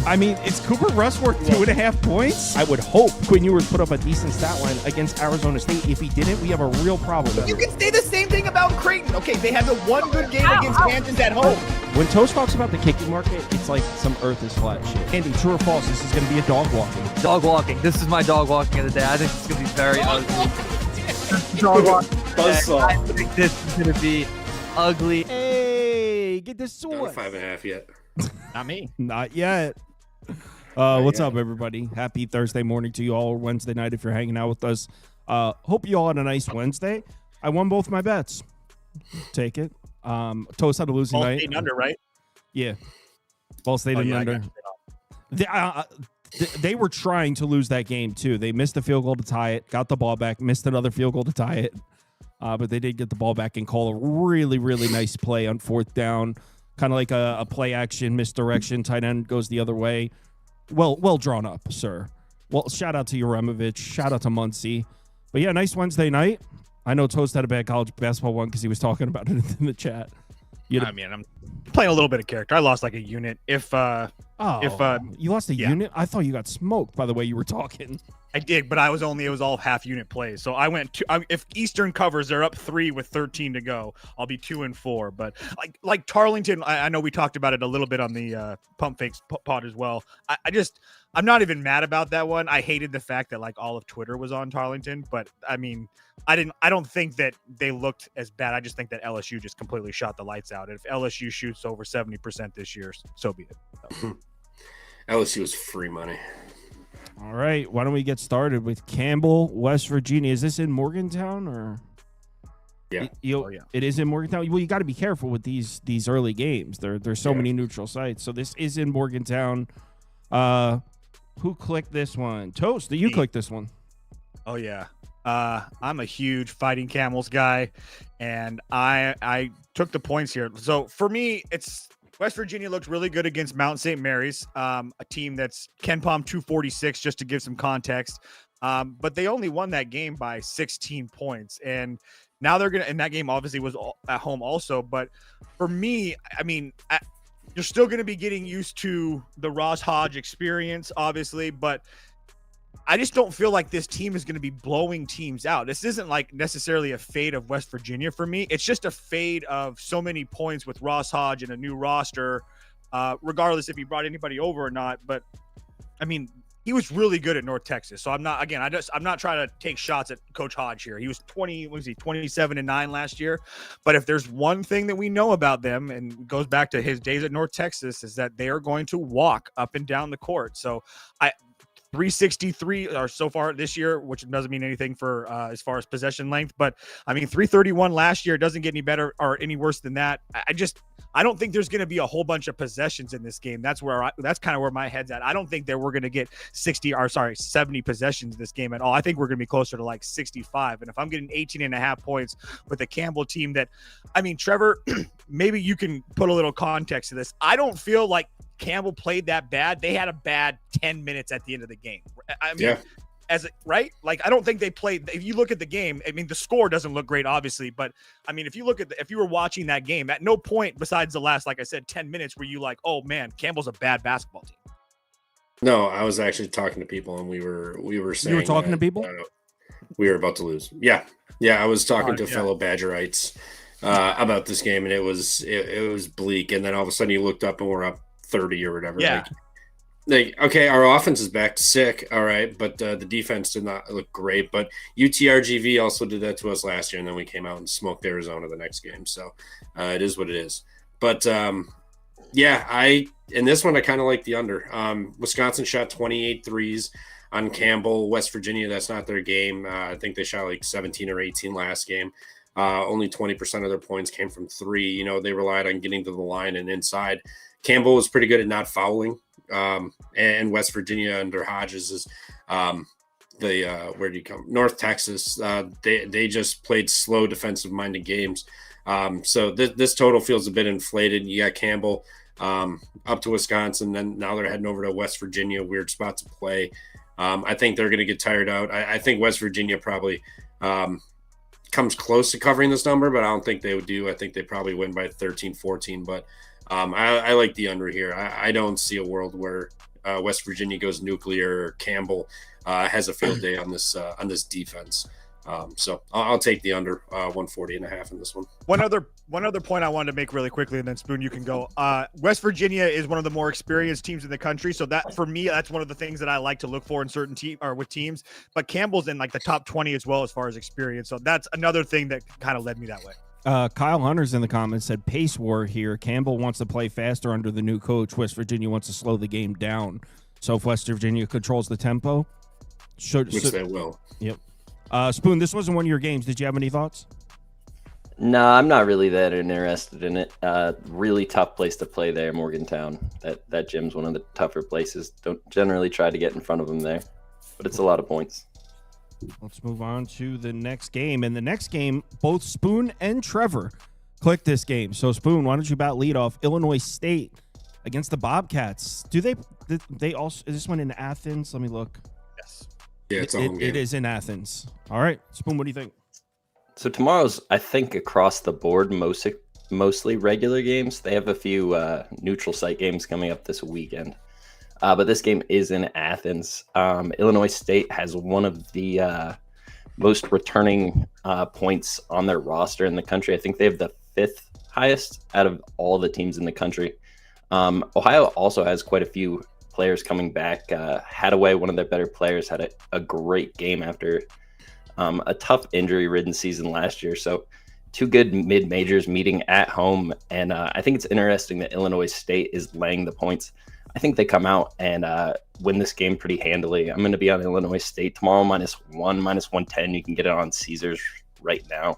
I mean, is Cooper Rush worth 2.5 points? I would hope Quinn Ewers put up a decent stat line against Arizona State. If he didn't, we have a real problem. You can say the same thing about Creighton. Okay, they had the one good game against Kansas at home. When Toast talks about the kicking market, it's like some earth is flat shit. Andy, true or false, this is going to be a dog walking. Dog walking. This is my dog walking of the day. I think it's going to be very ugly. Dog walking. I think this is going to be ugly. Hey, get this sword. 5.5 yet. Not me. Not yet. What's up, everybody? Happy Thursday morning to you all, or Wednesday night if you're hanging out with us. Hope you all had a nice Wednesday. I won both my bets. Take it. Toast had a losing night. Ball State under, right? Yeah. Ball State and under. They were trying to lose that game, too. They missed the field goal to tie it, got the ball back, missed another field goal to tie it. But they did get the ball back and call a really, really nice play on fourth down. Kind of like a play action, misdirection. Tight end goes the other way. Well drawn up, sir. Well, shout out to Uremovich. Shout out to Muncie. But yeah, nice Wednesday night. I know Toast had a bad college basketball one because he was talking about it in the chat. I mean, I'm playing a little bit of character. I lost like a unit. You lost a unit? I thought you got smoked by the way you were talking. I did, but it was all half unit plays. So I went if Eastern covers, they're up 3 with 13 to go. I'll be 2-4. But like Tarleton, I know we talked about it a little bit on the Pump Fakes pod as well. I'm not even mad about that one. I hated the fact that like all of Twitter was on Tarleton, but I mean, I don't think that they looked as bad. I just think that LSU just completely shot the lights out. And if LSU shoots over 70% this year, so be it. So. LSU is free money. All right, why don't we get started with Campbell, West Virginia? Is this in Morgantown or? Yeah. It is in Morgantown. Well, you got to be careful with these early games. There's so many neutral sites. So this is in Morgantown. Who clicked this one? Toast, you clicked this one. Oh yeah. I'm a huge Fighting Camels guy, and I took the points here. So for me, it's West Virginia looked really good against Mount St. Mary's, a team that's Ken Palm 246, just to give some context. But they only won that game by 16 points. And now and that game obviously was at home also. But for me, I mean, you're still going to be getting used to the Ross Hodge experience, obviously, but I just don't feel like this team is going to be blowing teams out. This isn't like necessarily a fade of West Virginia for me. It's just a fade of so many points with Ross Hodge and a new roster, regardless if he brought anybody over or not. But I mean, he was really good at North Texas. So I'm not trying to take shots at Coach Hodge here. He was 27-9 last year. But if there's one thing that we know about them, and goes back to his days at North Texas, is that they are going to walk up and down the court. So 363 or so far this year, which doesn't mean anything for as far as possession length, but I mean 331 last year doesn't get any better or any worse than that. I don't think there's going to be a whole bunch of possessions in this game. That's kind of where my head's at. I don't think that we're going to get 70 possessions this game at all. I think we're going to be closer to like 65. And if I'm getting 18.5 points with a Campbell team that, I mean, Trevor, maybe you can put a little context to this. I don't feel like Campbell played that bad. They had a bad 10 minutes at the end of the game. I mean, right? Like, I don't think they played. If you look at the game, I mean, the score doesn't look great, obviously, but I mean, if you were watching that game, at no point besides the last, like I said, 10 minutes were you like, oh man, Campbell's a bad basketball team. No, I was actually talking to people, and we were saying you were talking to people. We were about to lose. Yeah. I was talking to fellow Badgerites about this game, and it was bleak. And then all of a sudden, you looked up, and we're up 30 or whatever. Yeah. Like, okay, our offense is back to sick, all right, but the defense did not look great. But UTRGV also did that to us last year, and then we came out and smoked Arizona the next game. So it is what it is. But in this one, I kind of like the under. Wisconsin shot 28 threes on Campbell. West Virginia, that's not their game. I think they shot like 17 or 18 last game. Only 20% of their points came from three. You know, they relied on getting to the line and inside. Campbell was pretty good at not fouling. And West Virginia under Hodges is where do you come? North Texas. They just played slow defensive-minded games. So this total feels a bit inflated. You got Campbell up to Wisconsin, then now they're heading over to West Virginia, weird spot to play. I think they're going to get tired out. I think West Virginia probably comes close to covering this number, but I don't think they would do. I think they probably win by 13, 14, but I like the under here. I don't see a world where West Virginia goes nuclear, or Campbell has a field day on this defense. So I'll take the under 140.5 in this one. One other point I wanted to make really quickly, and then Spoon, you can go. West Virginia is one of the more experienced teams in the country, so that for me, that's one of the things that I like to look for in certain with teams. But Campbell's in like the top 20 as well as far as experience, so that's another thing that kind of led me that way. Kyle Hunter's in the comments said pace war here. Campbell wants to play faster under the new coach. West Virginia wants to slow the game down. So if West Virginia controls the tempo, which they will. Yep. Spoon, this wasn't one of your games. Did you have any thoughts? No, I'm not really that interested in it. Really tough place to play there, Morgantown. That gym's one of the tougher places. Don't generally try to get in front of them there, but it's a lot of points. Let's move on to the next game. In the next game, both Spoon and Trevor clicked this game. So, Spoon, why don't you bat lead off? Illinois State against the Bobcats. They also, is this one in Athens? Let me look. Yes. Yeah, it's a home game. It is in Athens. All right, Spoon, what do you think? So tomorrow's, I think, across the board, mostly regular games. They have a few neutral site games coming up this weekend. But this game is in Athens. Illinois State has one of the most returning points on their roster in the country. I think they have the 5th highest out of all the teams in the country. Ohio also has quite a few players coming back. Hadaway, one of their better players, had a great game after a tough injury-ridden season last year. So 2 good mid-majors meeting at home. And I think it's interesting that Illinois State is laying the points. I think they come out and win this game pretty handily. I'm going to be on Illinois State tomorrow, -1, -110. You can get it on Caesars right now.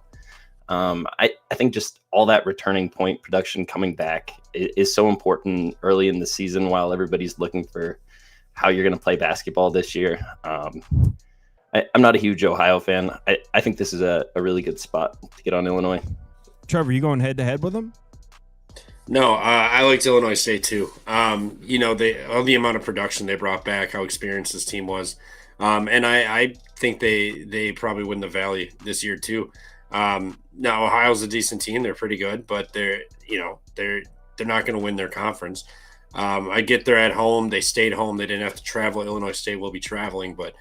I think just all that returning point production coming back is so important early in the season while everybody's looking for how you're going to play basketball this year. I'm not a huge Ohio fan. I think this is a really good spot to get on Illinois. Trevor, you going head-to-head with them? No, I liked Illinois State too. All the amount of production they brought back, how experienced this team was. And I think they probably win the Valley this year too. Now Ohio's a decent team; they're pretty good, but they're not going to win their conference. I get they're at home; they stayed home; they didn't have to travel. Illinois State will be traveling, but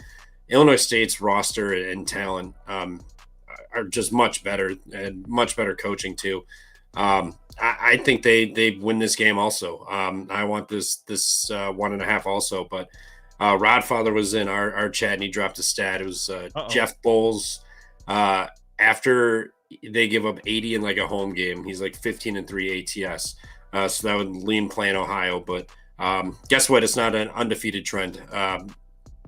Illinois State's roster and talent are just much better and much better coaching too. I think they win this game also. I want this 1.5 also, but Rodfather was in our chat and he dropped a stat. It was Jeff Bowles. After they give up 80 in like a home game, he's like 15-3 ATS. So that would lean playing Ohio, but guess what? It's not an undefeated trend.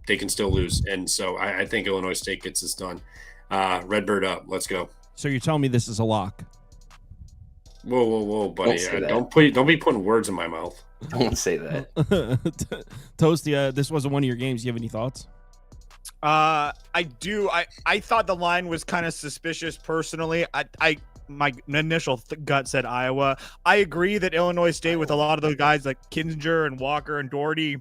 They can still lose, and so I think Illinois State gets this done. Redbird up. Let's go. So you're telling me this is a lock? Whoa, buddy! Don't be putting words in my mouth. Don't say that. Toasty, this wasn't one of your games. Do you have any thoughts? I do. I thought the line was kind of suspicious personally. My initial gut said Iowa. I agree that Illinois State, with a lot of those guys like Kinzinger and Walker and Doherty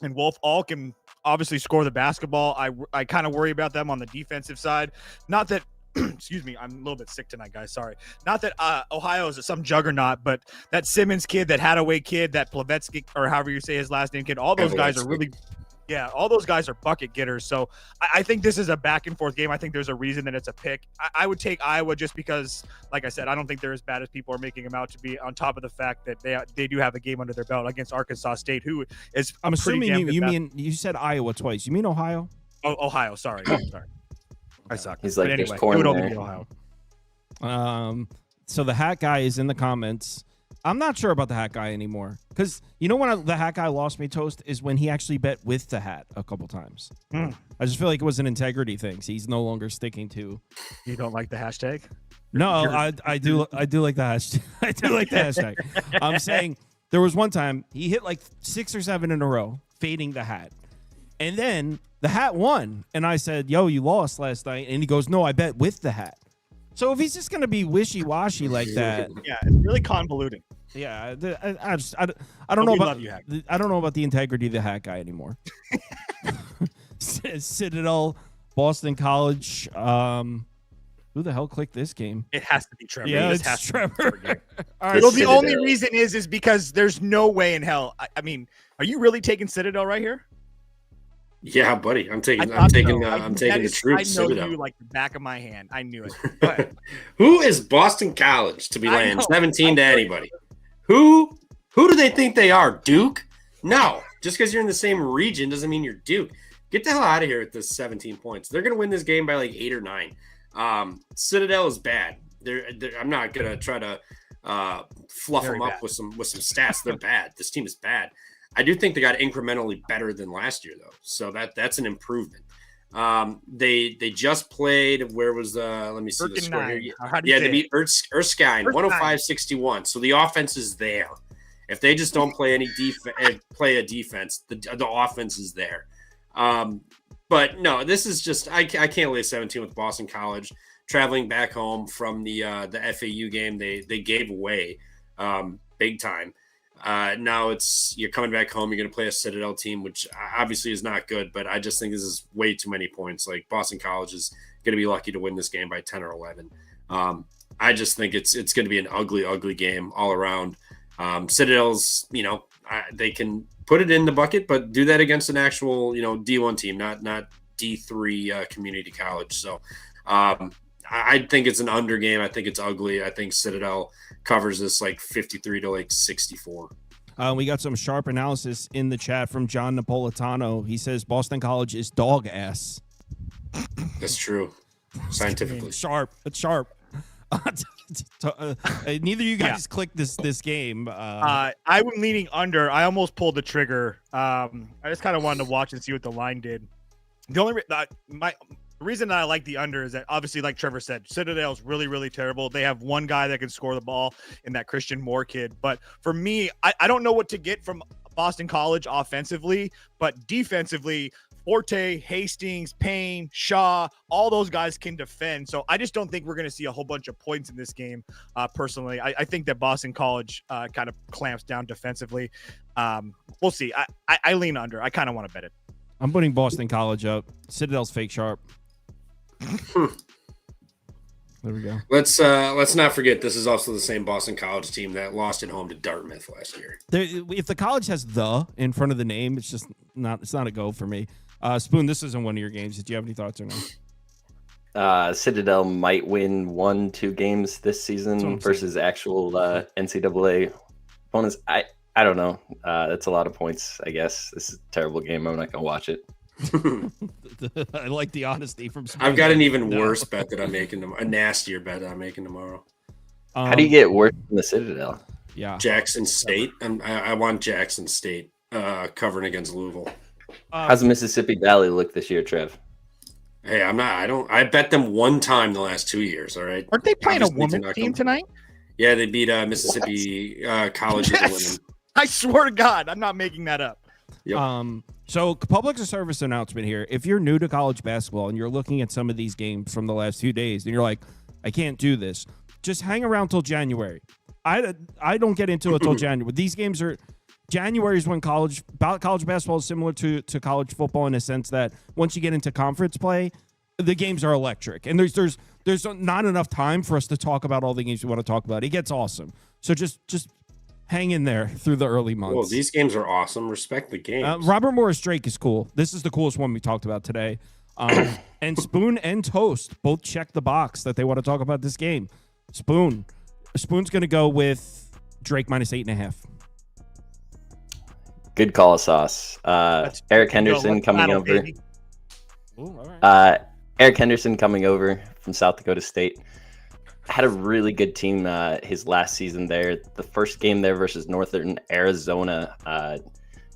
and Wolf, all can obviously score the basketball. I kind of worry about them on the defensive side. Not that excuse me, I'm a little bit sick tonight, guys. Sorry. Not that Ohio is some juggernaut, but that Simmons kid, that Hadaway kid, that Plavetsky, or however you say his last name, kid, all those guys are really, all those guys are bucket getters. So I think this is a back and forth game. I think there's a reason that it's a pick. I would take Iowa just because, like I said, I don't think they're as bad as people are making them out to be, on top of the fact that they do have a game under their belt against Arkansas State, who is I'm assuming you said Iowa twice. You mean Ohio? Oh, Ohio. Sorry. Sorry. I suck. He's like, but anyway, there's corn it would only there. be Ohio. So the hat guy is in the comments. I'm not sure about the hat guy anymore, because you know when the hat guy lost me, Toast, is when he actually bet with the hat a couple times. I just feel like it was an integrity thing. So he's no longer sticking to. You don't like the hashtag? No, I do like the hashtag. I do like the hashtag. I'm saying there was one time he hit like 6 or 7 in a row, fading the hat, and then the hat won, and I said, "Yo, you lost last night," and he goes, "No, I bet with the hat." So if he's just gonna be wishy-washy like that, yeah, it's really convoluted. Yeah, I don't know about the integrity of the hat guy anymore. Citadel, Boston College. Who the hell clicked this game? It has to be Trevor. Yeah, This it's has to be Trevor. game. All right, Well, the Citadel. only reason is because there's no way in hell. I mean, are you really taking Citadel right here? Yeah, buddy. I'm taking I thought the so. troops. I know Citadel. you like the back of my hand. I knew it. Go ahead. Who is Boston College to be I laying know. 17 to anybody? Who do they think they are? Duke? No. Just because you're in the same region doesn't mean you're Duke. Get the hell out of here with this 17 points. They're going to win this game by like 8 or 9. Citadel is bad. I'm not going to try to fluff Very them up bad. with some stats. They're bad. This team is bad. I do think they got incrementally better than last year, though. So that's an improvement. They just played. Where was let me see the score here. How do you Yeah, say they it? beat Erskine 105-61. So the offense is there. If they just don't play play a defense, the offense is there. But no, this is just I can't lay 17 with Boston College traveling back home from the FAU game. They gave away big time. Now you're coming back home. You're going to play a Citadel team, which obviously is not good. But I just think this is way too many points. Like Boston College is going to be lucky to win this game by 10 or 11. I just think it's going to be an ugly game all around. Citadel's, they can put it in the bucket, but do that against an actual, D1 team, not D3 community college. So I think it's an under game. I think it's ugly. I think Citadel covers this like 53 to like 64. We got some sharp analysis in the chat from John Napolitano. He says Boston College is dog ass. That's true. Scientifically. Sharp. It's sharp. Neither of you guys clicked this game. I'm leaning under. I almost pulled the trigger. I just kind of wanted to watch and see what the line did. The only reason that I like the under is that obviously, like Trevor said, Citadel's really, really terrible. They have one guy that can score the ball in that Christian Moore kid. But for me, I don't know what to get from Boston College offensively, but defensively, Forte, Hastings, Payne, Shaw, all those guys can defend. So I just don't think we're going to see a whole bunch of points in this game. Personally, I think that Boston College kind of clamps down defensively. We'll see. I lean under. I kind of want to bet it. I'm putting Boston College up. Citadel's fake sharp. There we go. Let's not forget this is also the same Boston College team that lost at home to Dartmouth last year. If the college has "the" in front of the name, it's not a go for me. Spoon, this isn't one of your games. Did you have any thoughts or no? Citadel might win 1-2 games this season versus actual NCAA opponents. I don't know. That's a lot of points, I guess. This is a terrible game. I'm not going to watch it. I like the honesty from Spoon. I've got an even worse bet that I'm making a nastier bet that I'm making tomorrow. How do you get worse than the Citadel? Yeah, Jackson State. I want Jackson State covering against Louisville. How's Mississippi Valley look this year, Trev? Hey, I bet them one time the last 2 years. All right. Aren't they playing Obviously a women's team tonight? Yeah, they beat Mississippi College. Yes! I swear to God, I'm not making that up. Yep. So public service announcement here. If you're new to college basketball and you're looking at some of these games from the last few days and you're like, I can't do this, just hang around till January. I don't get into it till January. These games are January is when college basketball is similar to college football in a sense that once you get into conference play, the games are electric. And there's not enough time for us to talk about all the games we want to talk about. It gets awesome. So just hang in there through the early months. Well, these games are awesome. Respect the games. Robert Morris Drake is cool. This is the coolest one we talked about today. And Spoon and Toast both check the box that they want to talk about this game. Spoon's going to go with Drake minus 8.5. Good call, Sauce. Eric Henderson coming over. Ooh, all right. Eric Henderson coming over from South Dakota State. Had a really good team his last season there. The first game there versus Northern Arizona.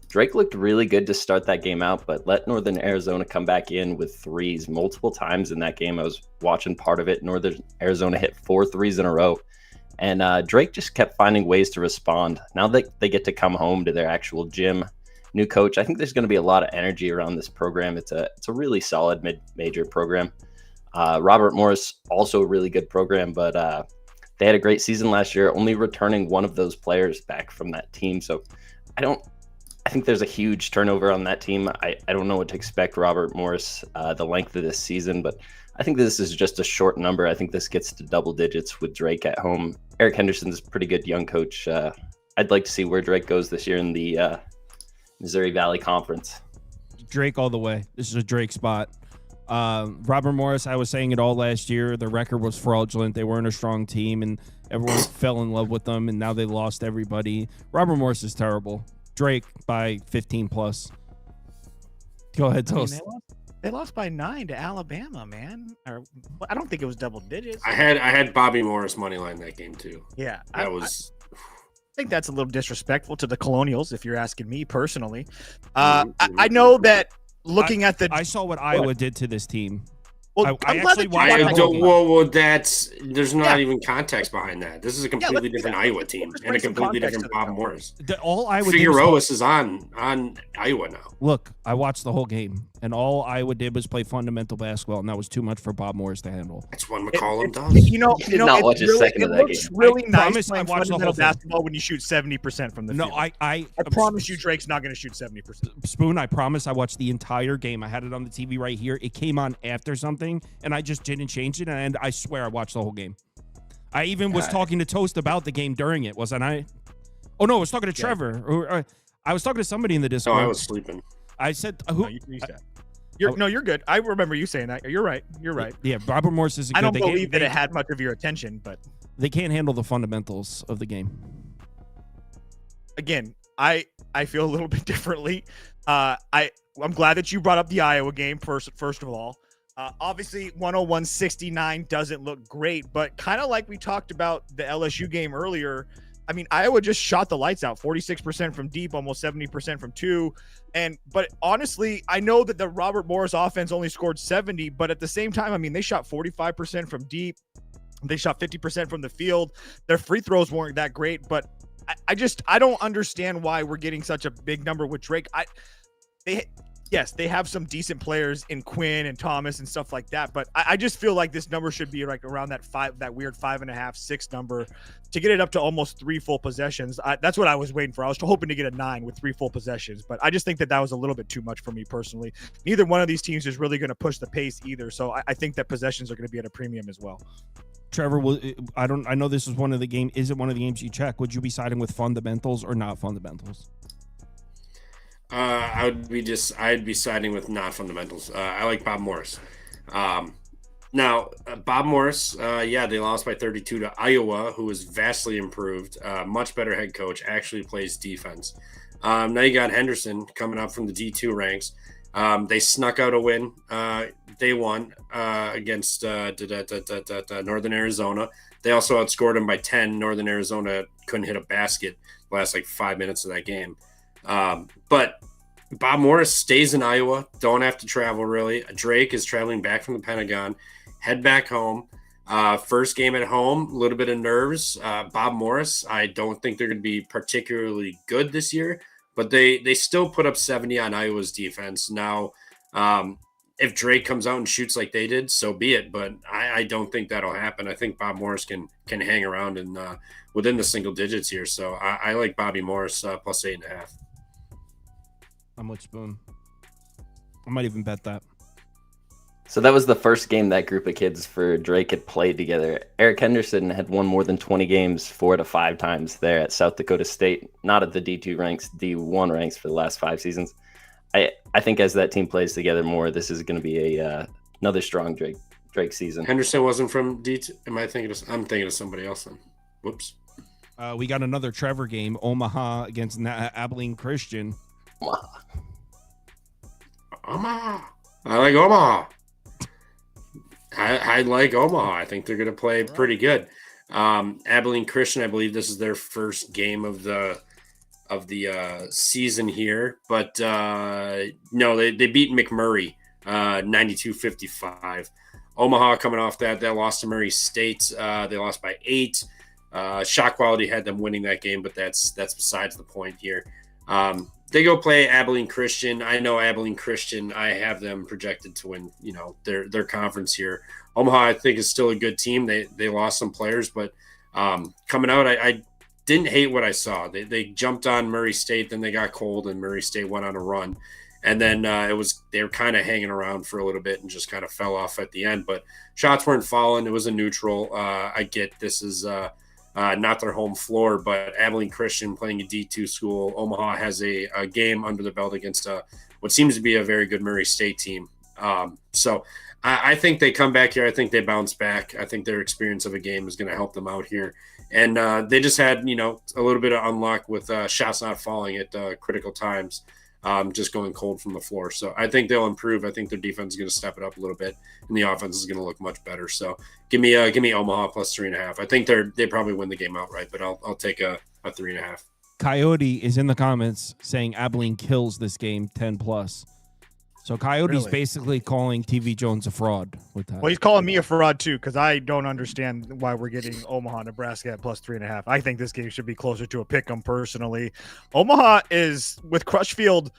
Drake looked really good to start that game out, but let Northern Arizona come back in with threes multiple times in that game. I was watching part of it. Northern Arizona hit 4 threes in a row. And Drake just kept finding ways to respond. Now that they get to come home to their actual gym, new coach, I think there's going to be a lot of energy around this program. It's a really solid mid-major program. Robert Morris, also a really good program, but they had a great season last year, only returning one of those players back from that team. So I think there's a huge turnover on that team. I don't know what to expect Robert Morris the length of this season, but I think this is just a short number. I think this gets to double digits with Drake at home. Eric Henderson's a pretty good young coach. I'd like to see where Drake goes this year in the Missouri Valley Conference. Drake all the way. This is a Drake spot. Robert Morris, I was saying it all last year. The record was fraudulent. They weren't a strong team, and everyone fell in love with them, and now they lost everybody. Robert Morris is terrible. Drake by 15 plus. Go ahead, Toast. They lost by 9 to Alabama, man. Or I don't think it was double digits. I had Bobby Morris money line that game too. Yeah, I think that's a little disrespectful to the Colonials, if you're asking me personally. I know that looking at the, I saw what Iowa did to this team. Well, I actually watched that game. Well, there's not even context behind that. This is a completely different Iowa team and a completely different Bob Morris. All Iowa Figueroa is on Iowa now. Look, I watched the whole game, and all Iowa did was play fundamental basketball, and that was too much for Bob Morris to handle. That's what McCollum does. You know, did not watch a second of that game. Really I nice promise playing I watched the fundamental whole thing. basketball when you shoot 70% from the field. No, I promise you, Drake's not going to shoot 70%. Spoon, I promise I watched the entire game. I had it on the TV right here. It came on after something, and I just didn't change it, and I swear I watched the whole game. I even was talking to Toast about the game during it, wasn't I? Oh, no, I was talking to Trevor. Or I was talking to somebody in the Discord. No, I was sleeping. I said, who? No, you're good. I remember you saying that. You're right. You're right. Yeah, Robert Morris is a good. I don't believe that it had much of your attention, but they can't handle the fundamentals of the game. Again, I feel a little bit differently. I'm glad that you brought up the Iowa game first of all. Obviously, 101-69 doesn't look great, but kind of like we talked about the LSU game earlier, I mean, Iowa just shot the lights out, 46% from deep, almost 70% from two. But honestly, I know that the Robert Morris offense only scored 70, but at the same time, I mean, they shot 45% from deep. They shot 50% from the field. Their free throws weren't that great, but I don't understand why we're getting such a big number with Drake. Yes, they have some decent players in Quinn and Thomas and stuff like that, but I just feel like this number should be like around that weird 5.5, 6 number to get it up to almost 3 full possessions. That's what I was waiting for. I was hoping to get a 9 with 3 full possessions, but I just think that was a little bit too much for me personally. Neither one of these teams is really going to push the pace either, so I think that possessions are going to be at a premium as well. Trevor, I know this is one of the game. Is it one of the games you check? Would you be siding with fundamentals or not fundamentals? I'd be siding with not fundamentals. I like Bob Morris. Now, Bob Morris, they lost by 32 to Iowa, who is vastly improved, much better head coach, actually plays defense. Now you got Henderson coming up from the D2 ranks. They snuck out a win. They won against Northern Arizona. They also outscored them by 10. Northern Arizona couldn't hit a basket the last 5 minutes of that game. But Bob Morris stays in Iowa, don't have to travel really. Drake is traveling back from the Pentagon, head back home. First game at home, a little bit of nerves. Bob Morris, I don't think they're going to be particularly good this year, but they still put up 70 on Iowa's defense. Now, if Drake comes out and shoots like they did, so be it, but I don't think that'll happen. I think Bob Morris can hang around in within the single digits here, so I like Bobby Morris plus 8.5. I'm with Spoon. I might even bet that. So that was the first game that group of kids for Drake had played together. Eric Henderson had won more than 20 games 4 to 5 times there at South Dakota State, not at the D2 ranks, D1 ranks for the last 5 seasons. I think as that team plays together more, this is going to be another strong Drake season. Henderson wasn't from D2. I'm thinking of somebody else then. Whoops. We got another Trevor game, Omaha against Abilene Christian. Omaha. I like Omaha. I like Omaha. I think they're going to play pretty good. Abilene Christian, I believe this is their first game of the season here, but no, they beat McMurray 92-55. Omaha coming off that lost to Murray State. They lost by 8. Shot quality had them winning that game, but that's besides the point here. They go play Abilene Christian. I know Abilene Christian. I have them projected to win, their conference here. Omaha, I think, is still a good team. They lost some players, but coming out, I didn't hate what I saw. They jumped on Murray State, then they got cold, and Murray State went on a run. And then they were kind of hanging around for a little bit and just kind of fell off at the end. But shots weren't falling. It was a neutral. I get this is not their home floor, but Abilene Christian playing a D2 school. Omaha has a game under the belt against what seems to be a very good Murray State team. So I think they come back here. I think they bounce back. I think their experience of a game is going to help them out here. And they just had, a little bit of unluck with shots not falling at critical times, just going cold from the floor. So I think they'll improve. I think their defense is going to step it up a little bit, and the offense is going to look much better. So give me Omaha plus 3.5. I think they probably win the game outright, but I'll take a 3.5. Coyote is in the comments saying Abilene kills this game 10+. So Coyote's basically calling TV Jones a fraud with that. Well, he's calling me a fraud too, because I don't understand why we're getting Omaha, Nebraska at plus 3.5. I think this game should be closer to a pick 'em personally. Omaha is, with Crutchfield,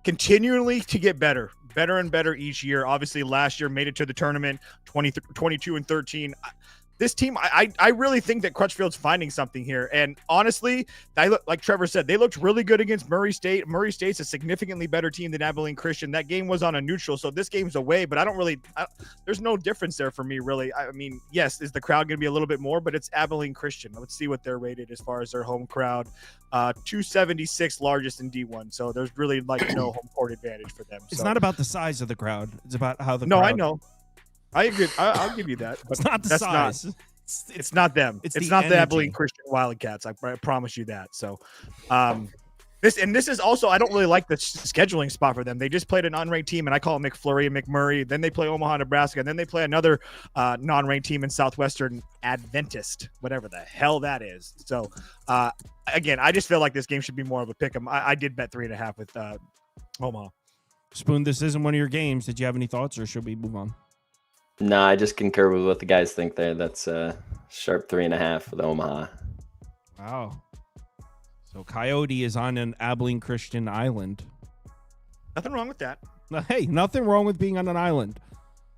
continually to get better and better each year. Obviously, last year made it to the tournament, 22-13. This team, I really think that Crutchfield's finding something here. And honestly, like Trevor said, they looked really good against Murray State. Murray State's a significantly better team than Abilene Christian. That game was on a neutral, so this game's away, but there's no difference there for me, really. I mean, yes, is the crowd going to be a little bit more, but it's Abilene Christian. Let's see what they're rated as far as their home crowd. 276 largest in D1, so there's really no home court advantage for them. It's not about the size of the crowd. It's about how the crowd... No, I know. I agree. I'll give you that. But it's not the size. It's not them. It's not the Abilene Christian Wildcats. I promise you that. So, this is also, I don't really like the scheduling spot for them. They just played an unranked team, and I call it McFlurry and McMurray. Then they play Omaha, Nebraska, and then they play another non-ranked team in Southwestern Adventist, whatever the hell that is. So, again, I just feel like this game should be more of a pick 'em. I did bet 3.5 with Omaha. Spoon, this isn't one of your games. Did you have any thoughts, or should we move on? No, I just concur with what the guys think there. That's sharp 3.5 with Omaha. Wow. So Coyote is on an Abilene Christian island. Nothing wrong with that. Hey, nothing wrong with being on an island.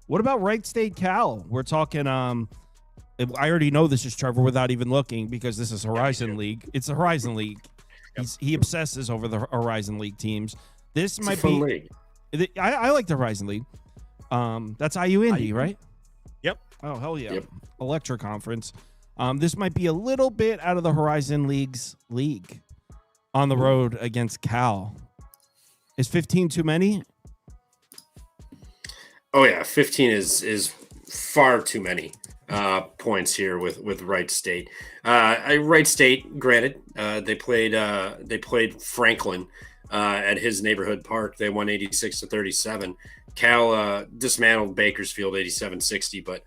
What about Wright State Cal? We're talking, I already know this is Trevor without even looking because this is Horizon League. It's the Horizon League. Yep. He obsesses over the Horizon League teams. This might be fun league. I like the Horizon League. That's IU Indy, right? Yep. Oh, hell yeah. Yep. Electra Conference. This might be a little bit out of the Horizon League's league on the road against Cal. Is 15 too many? Oh, yeah. 15 is far too many points here with Wright State. Wright State, granted, they played Franklin at his neighborhood park. They won 86-37. Cal dismantled Bakersfield 87-60, but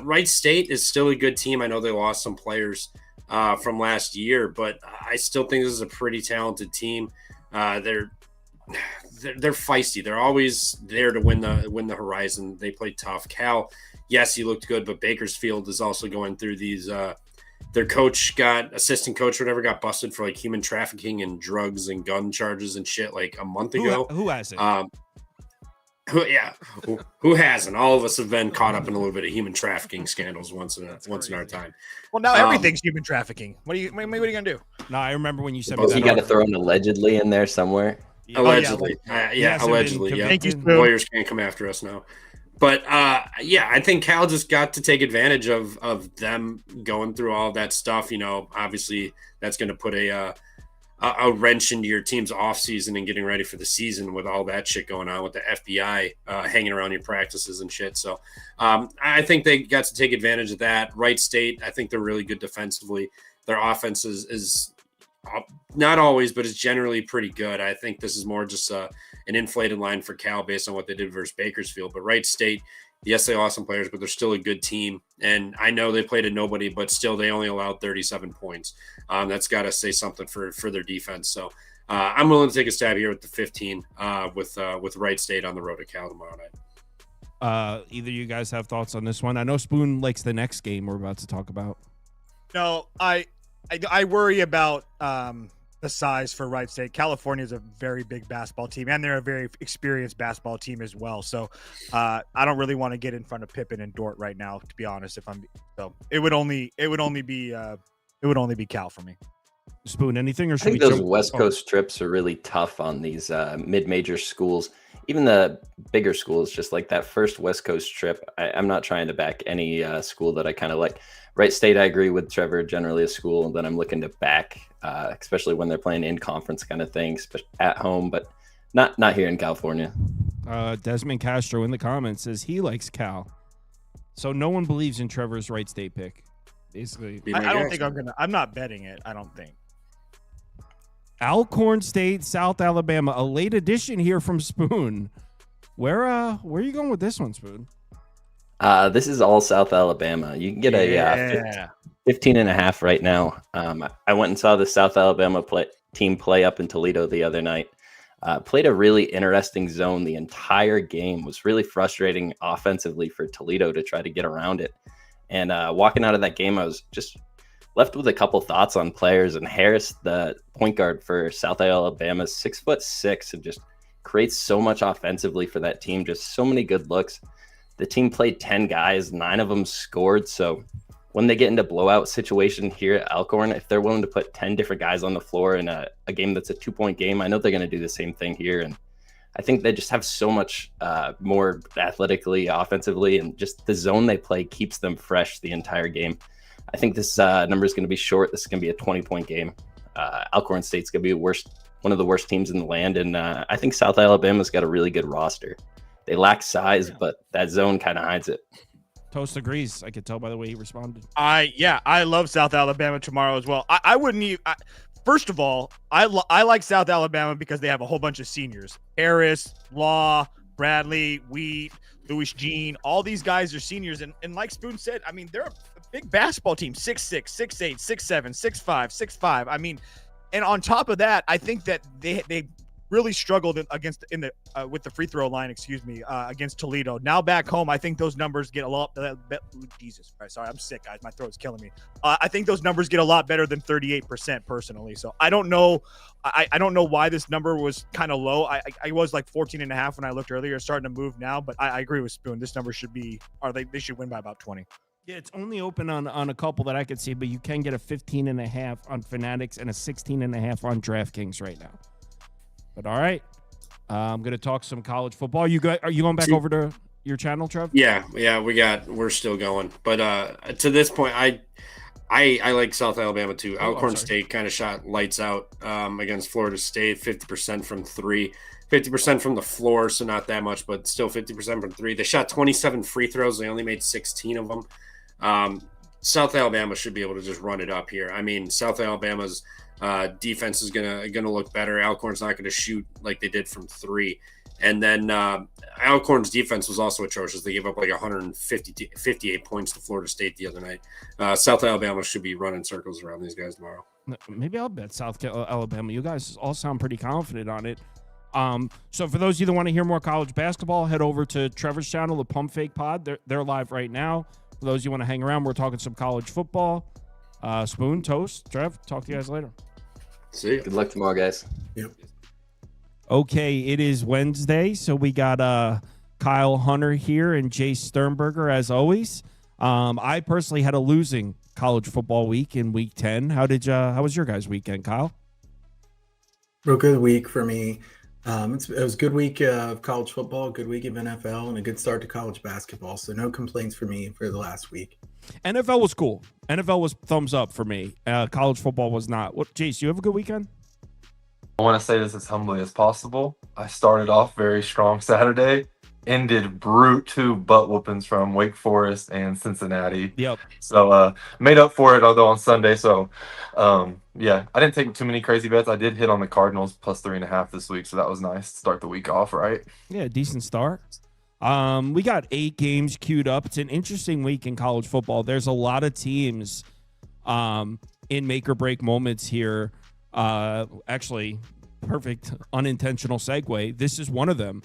Wright State is still a good team. I know they lost some players from last year, but I still think this is a pretty talented team. They're feisty. They're always there to win the Horizon. They play tough. Cal, yes, he looked good, but Bakersfield is also going through these. Their assistant coach, whatever, got busted for like human trafficking and drugs and gun charges and shit like a month ago. Who has it? Who hasn't? All of us have been caught up in a little bit of human trafficking scandals once in our time. Well, now everything's human trafficking. What are you gonna do? No, I remember when you said you got to throw an allegedly in there somewhere. Allegedly, allegedly. Yeah, lawyers can't come after us now. But I think Cal just got to take advantage of them going through all of that stuff. Obviously that's going to put a wrench into your team's offseason and getting ready for the season with all that shit going on with the FBI hanging around your practices and shit. So I think they got to take advantage of that. Wright State, I think they're really good defensively. Their offense is not always, but it's generally pretty good. I think this is more just an inflated line for Cal based on what they did versus Bakersfield. But Wright State, yes, they lost some players, but they're still a good team. And I know they played a nobody, but still they only allowed 37 points. That's got to say something for their defense. So I'm willing to take a stab here with the 15 with Wright State on the road to Cal tomorrow night. Either you guys have thoughts on this one? I know Spoon likes the next game we're about to talk about. No, I worry about the size for Wright State. California is a very big basketball team, and they're a very experienced basketball team as well. So I don't really want to get in front of Pippen and Dort right now, to be honest. It would only be Cal for me. Spoon, anything, or I should we think those jump? West Coast trips are really tough on these mid-major schools. Even the bigger schools, just like that first West Coast trip. I'm not trying to back any school that I kind of like. Wright State, I agree with Trevor, generally a school that I'm looking to back, especially when they're playing in conference kind of things at home, but not here in California. Desmond Castro in the comments says he likes Cal. So no one believes in Trevor's Wright State pick. Basically, I don't think I'm not betting it. I don't think. Alcorn State, South Alabama, a late addition here from Spoon. Where are you going with this one, Spoon? This is all South Alabama. You can get a 15.5 right now. I went and saw the South Alabama team play up in Toledo the other night. Played a really interesting zone the entire game. Was really frustrating offensively for Toledo to try to get around it. And walking out of that game, I was just left with a couple thoughts on players. And Harris, the point guard for South Alabama, 6'6", and just creates so much offensively for that team. Just so many good looks. The team played 10 guys, 9 of them scored. So when they get into blowout situation here at Alcorn, if they're willing to put 10 different guys on the floor in a game that's a 2-point game, I know they're going to do the same thing here. And I think they just have so much more athletically, offensively, and just the zone they play keeps them fresh the entire game. I think this number is going to be short. This is going to be a 20-point game. Alcorn State's going to be one of the worst teams in the land, and I think South Alabama's got a really good roster. They lack size, but that zone kind of hides it. Toast agrees. I could tell by the way he responded. I love South Alabama tomorrow as well. I wouldn't even. First of all, I like South Alabama because they have a whole bunch of seniors. Harris, Law, Bradley, Wheat, Louis Jean. All these guys are seniors. And like Spoon said, I mean, they're a big basketball team. 6'6", 6'8", 6'7", 6'5", 6'5". I mean, and on top of that, I think that they really struggled with the free throw line, against Toledo. Now back home, I think those numbers get a lot. Jesus Christ, sorry, I'm sick, guys. My throat's killing me. I think those numbers get a lot better than 38% personally. So I don't know. I don't know why this number was kind of low. I was like 14.5 when I looked earlier, starting to move now. But I agree with Spoon. This number should be, or they should win by about 20. Yeah, it's only open on a couple that I could see, but you can get a 15.5 on Fanatics and a 16.5 on DraftKings right now. But all right, I'm going to talk some college football. Are you going back over to your channel, Trev? Yeah, we're still going. But to this point, I like South Alabama too. Alcorn State kind of shot lights out against Florida State, 50% from 3, 50% from the floor, so not that much, but still 50% from 3. They shot 27 free throws. They only made 16 of them. South Alabama should be able to just run it up here. I mean, South Alabama's defense is gonna look better. Alcorn's not gonna shoot like they did from 3, and then Alcorn's defense was also atrocious. They gave up like 158 points to Florida State the other night. South Alabama should be running circles around these guys tomorrow. Maybe I'll bet South Alabama. You guys all sound pretty confident on it. So for those of you that want to hear more college basketball, head over to Trevor's channel, the Pump Fake Pod. They're live right now. For those of you want to hang around, we're talking some college football. Spoon, Toast, Trev, talk to you guys later. See you. Good luck tomorrow, guys. Yep. Okay, it is Wednesday, so we got Kyle Hunter here and Jay Sternberger as always. I personally had a losing college football week in week 10. How was your guys' weekend, Kyle? Real good week for me. It was a good week of college football, good week of NFL, and a good start to college basketball. So no complaints for me for the last week. NFL was cool. NFL was thumbs up for me. College football was not. What, Jace, you have a good weekend? I want to say this as humbly as possible. I started off very strong Saturday, ended brute 2 butt whoopings from Wake Forest and Cincinnati. Yep. So made up for it, although on Sunday. So yeah, I didn't take too many crazy bets. I did hit on the Cardinals plus 3.5 this week, so that was nice to start the week off right. Yeah, decent start. We got 8 games queued up. It's an interesting week in college football. There's a lot of teams in make or break moments here. Actually, perfect unintentional segue. This is one of them.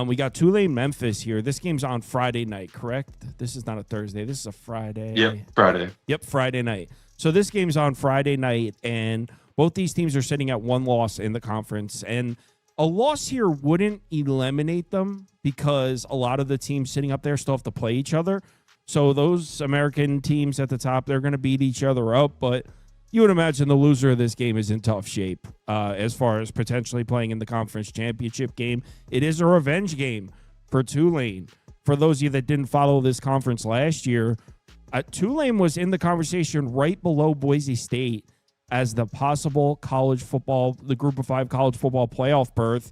We got Tulane, Memphis here. This game's on Friday night, correct? This is not a Thursday. This is a Friday. Yep, Friday. Yep, Friday night. So this game's on Friday night, and both these teams are sitting at 1 loss in the conference. And a loss here wouldn't eliminate them because a lot of the teams sitting up there still have to play each other. So those American teams at the top, they're going to beat each other up. But you would imagine the loser of this game is in tough shape as far as potentially playing in the conference championship game. It is a revenge game for Tulane. For those of you that didn't follow this conference last year, Tulane was in the conversation right below Boise State as the possible college football, the Group of 5 college football playoff berth.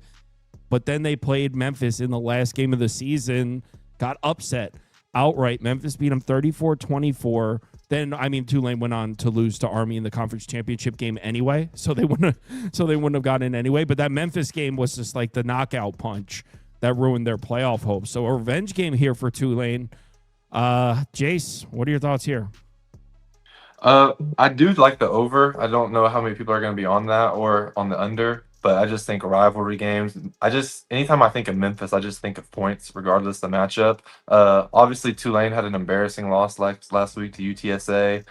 But then they played Memphis in the last game of the season, got upset outright. Memphis beat them 34-24. Then, Tulane went on to lose to Army in the conference championship game anyway, so they wouldn't have gotten in anyway. But that Memphis game was just like the knockout punch that ruined their playoff hopes. So a revenge game here for Tulane. Jace, what are your thoughts here? I do like the over. I don't know how many people are going to be on that or on the under, but I just think rivalry games. Anytime I think of Memphis, I just think of points, regardless of the matchup. Obviously, Tulane had an embarrassing loss last week to UTSA.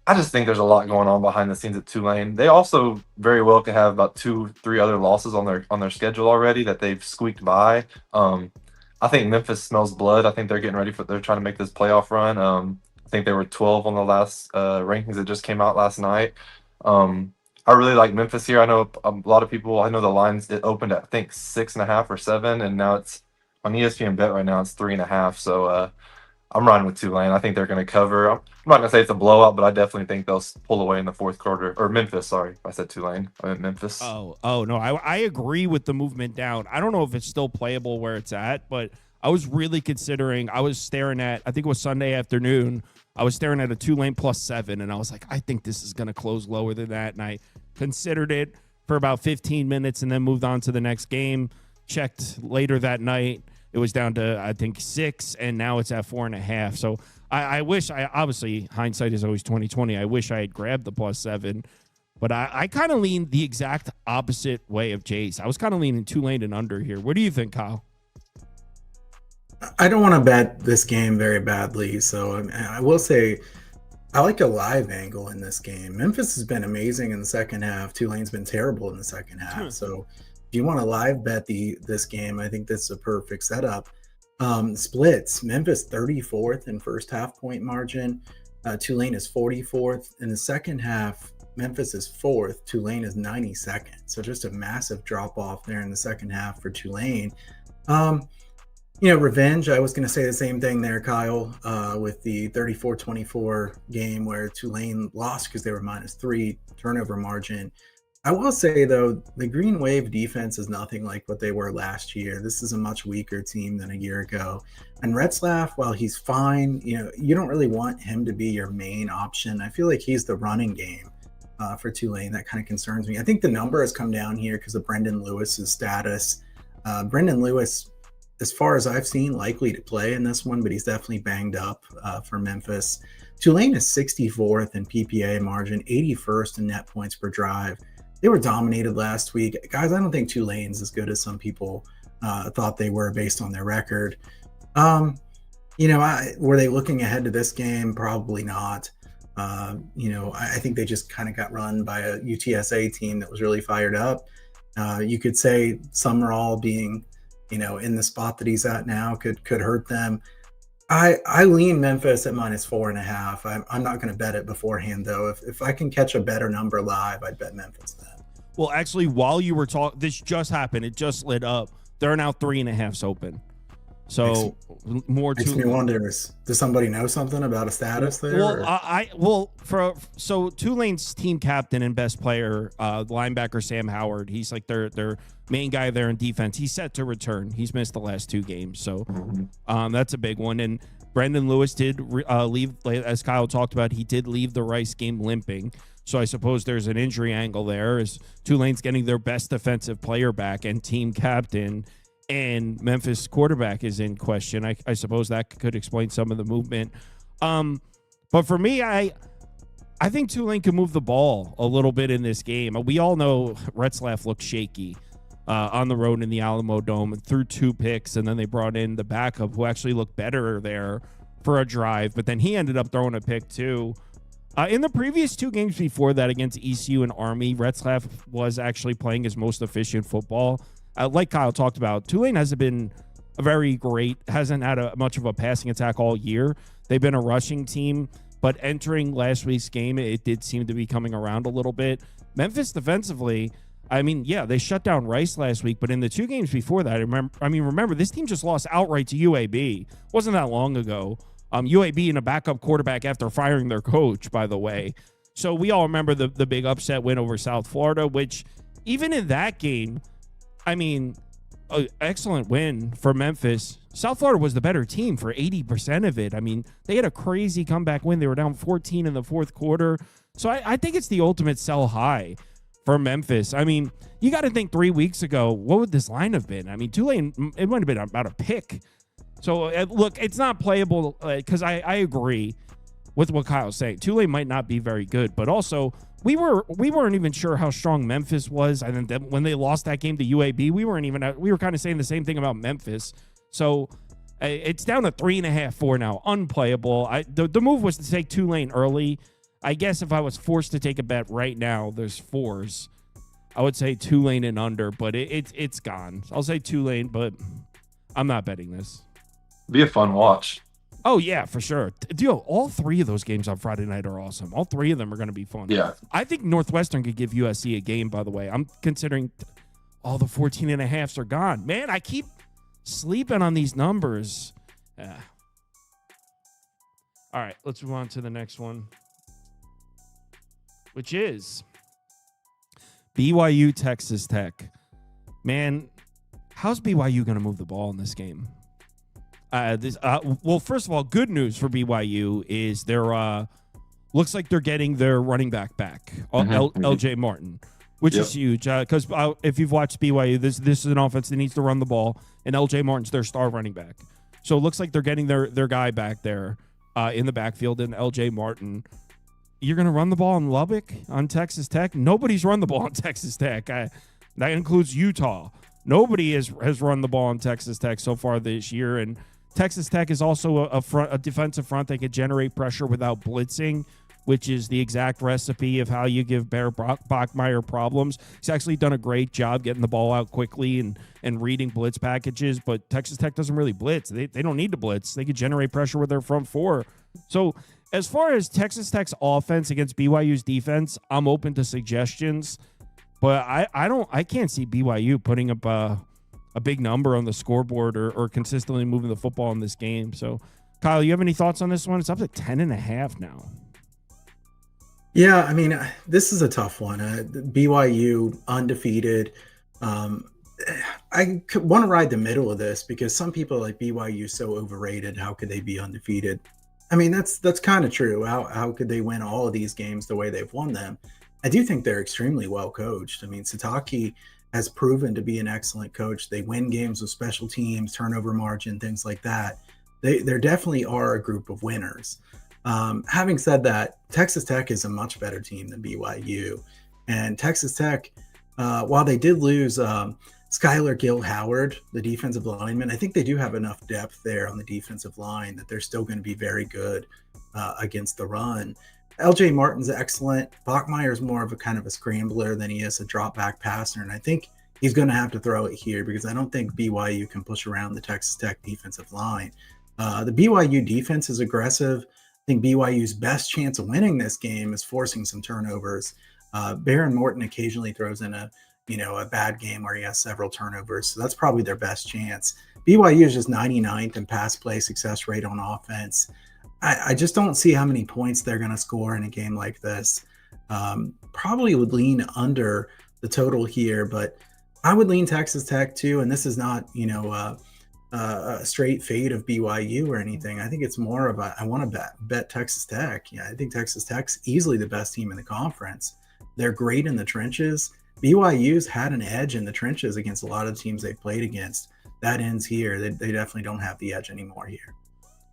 I just think there's a lot going on behind the scenes at Tulane. They also very well could have about 2-3 other losses on their schedule already that they've squeaked by. I think Memphis smells blood. I think they're getting ready they're trying to make this playoff run. I think they were 12 on the last rankings that just came out last night. I really like Memphis here. I know a lot of people. I know the lines, it opened at I think 6.5 or 7, and now it's on ESPN Bet right now. It's 3.5. So I'm riding with Tulane. I think they're going to cover. I'm not going to say it's a blowout, but I definitely think they'll pull away in the fourth quarter. Or Memphis, sorry. I said Tulane. I meant Memphis. Oh no. I agree with the movement down. I don't know if it's still playable where it's at, but I was really considering. I was staring at, I think it was Sunday afternoon, I was staring at a Tulane +7, and I was like, I think this is going to close lower than that. And I considered it for about 15 minutes and then moved on to the next game. Checked later that night. It was down to, I think, 6, and now it's at 4.5. So I wish, obviously, hindsight is always 20/20. I wish I had grabbed the +7, but I kind of leaned the exact opposite way of Jace. I was kind of leaning Tulane and under here. What do you think, Kyle? I don't want to bet this game very badly, so I will say I like a live angle in this game. Memphis has been amazing in the second half. Tulane's been terrible in the second half. So if you want to live bet this game, I think this is a perfect setup. Splits. Memphis 34th in first half point margin. Tulane is 44th. In the second half, Memphis is 4th. Tulane is 92nd. So just a massive drop off there in the second half for Tulane. Revenge. I was going to say the same thing there, Kyle, with the 34-24 game where Tulane lost because they were -3 turnover margin. I will say, though, the Green Wave defense is nothing like what they were last year. This is a much weaker team than a year ago. And Retzlaff, while he's fine, you don't really want him to be your main option. I feel like he's the running game for Tulane. That kind of concerns me. I think the number has come down here because of Brendan Lewis's status. Brendan Lewis, as far as I've seen, likely to play in this one, but he's definitely banged up for Memphis. Tulane is 64th in PPA margin, 81st in net points per drive. They were dominated last week. Guys, I don't think Tulane's as good as some people thought they were based on their record. Were they looking ahead to this game? Probably not. I think they just kind of got run by a UTSA team that was really fired up. You could say Summerall being in the spot that he's at now could hurt them. I lean Memphis at -4.5. I'm not going to bet it beforehand, though. If I can catch a better number live, I'd bet Memphis then. Well, actually, while you were talking, this just happened. It just lit up. There are now 3.5s open. So makes me wonder, does somebody know something about a status there? Well, so Tulane's team captain and best player, linebacker Sam Howard, he's like their main guy there in defense. He's set to return. He's missed the last 2 games, so that's a big one. And Brendan Lewis did leave, as Kyle talked about. He did leave the Rice game limping. So I suppose there's an injury angle there as Tulane's getting their best defensive player back and team captain, and Memphis quarterback is in question. I suppose that could explain some of the movement. But for me, I think Tulane can move the ball a little bit in this game. We all know Retzlaff looked shaky on the road in the Alamo Dome and threw 2 picks, and then they brought in the backup who actually looked better there for a drive, but then he ended up throwing a pick too. In the previous 2 games before that against ECU and Army, Retzlaff was actually playing his most efficient football. Like Kyle talked about, Tulane hasn't been hasn't had much of a passing attack all year. They've been a rushing team. but entering last week's game, it did seem to be coming around a little bit. Memphis defensively, I mean, yeah, they shut down Rice last week, but in the 2 games before that, remember, this team just lost outright to UAB. Wasn't that long ago. UAB in a backup quarterback after firing their coach, by the way. So we all remember the big upset win over South Florida, which even in that game, I mean, excellent win for Memphis. South Florida was the better team for 80% of it. I mean, they had a crazy comeback win. They were down 14 in the fourth quarter. So I think it's the ultimate sell high for Memphis. I mean, you got to think 3 weeks ago, what would this line have been? I mean, Tulane, it might have been about a pick. So, look, it's not playable because I agree with what Kyle's saying. Tulane might not be very good, but also we weren't even sure how strong Memphis was. I think that when they lost that game to UAB, we were kind of saying the same thing about Memphis. So it's down to 3.5, 4 now, unplayable. The move was to take Tulane early. I guess if I was forced to take a bet right now, there's 4s. I would say Tulane and under, but it's gone. I'll say Tulane, but I'm not betting this. Be a fun watch. Oh, yeah, for sure. Dude, all 3 of those games on Friday night are awesome. All 3 of them are going to be fun. Yeah. I think Northwestern could give USC a game, by the way. I'm considering all the 14.5s are gone. Man, I keep sleeping on these numbers. All right, let's move on to the next one, which is BYU Texas Tech. Man, how's BYU going to move the ball in this game? Well, first of all, good news for BYU is they're looks like they're getting their running back LJ Martin, which is huge because if you've watched BYU, this is an offense that needs to run the ball, and LJ Martin's their star running back. So it looks like they're getting their guy back there in the backfield, and LJ Martin. You're going to run the ball in Lubbock on Texas Tech? Nobody's run the ball on Texas Tech. That includes Utah. Nobody has run the ball on Texas Tech so far this year, and Texas Tech is also a defensive front that could generate pressure without blitzing, which is the exact recipe of how you give Bear Bachmeier problems. He's actually done a great job getting the ball out quickly and reading blitz packages, but Texas Tech doesn't really blitz. They don't need to blitz. They could generate pressure with their front 4. So as far as Texas Tech's offense against BYU's defense, I'm open to suggestions, but I can't see BYU putting up a big number on the scoreboard or consistently moving the football in this game. So, Kyle, you have any thoughts on this one? It's up to 10.5 now. Yeah, I mean, this is a tough one. BYU undefeated. I want to ride the middle of this because some people like BYU so overrated. How could they be undefeated? I mean, that's kind of true. How could they win all of these games the way they've won them? I do think they're extremely well coached. I mean, Satake has proven to be an excellent coach. They win games with special teams, turnover margin, things like that. There definitely are a group of winners. Having said that, Texas Tech is a much better team than BYU. And Texas Tech, while they did lose Skylar Gill-Howard, the defensive lineman, I think they do have enough depth there on the defensive line that they're still going to be very good against the run. LJ Martin's excellent. Bachmeier's more of a kind of a scrambler than he is a drop back passer. And I think he's going to have to throw it here because I don't think BYU can push around the Texas Tech defensive line. The BYU defense is aggressive. I think BYU's best chance of winning this game is forcing some turnovers. Baron Morton occasionally throws in a bad game where he has several turnovers. So that's probably their best chance. BYU is just 99th in pass play success rate on offense. I just don't see how many points they're going to score in a game like this. Probably would lean under the total here, but I would lean Texas Tech too. And this is not, a straight fade of BYU or anything. I think it's more of I want to bet Texas Tech. Yeah, I think Texas Tech's easily the best team in the conference. They're great in the trenches. BYU's had an edge in the trenches against a lot of the teams they've played against. That ends here. They definitely don't have the edge anymore here.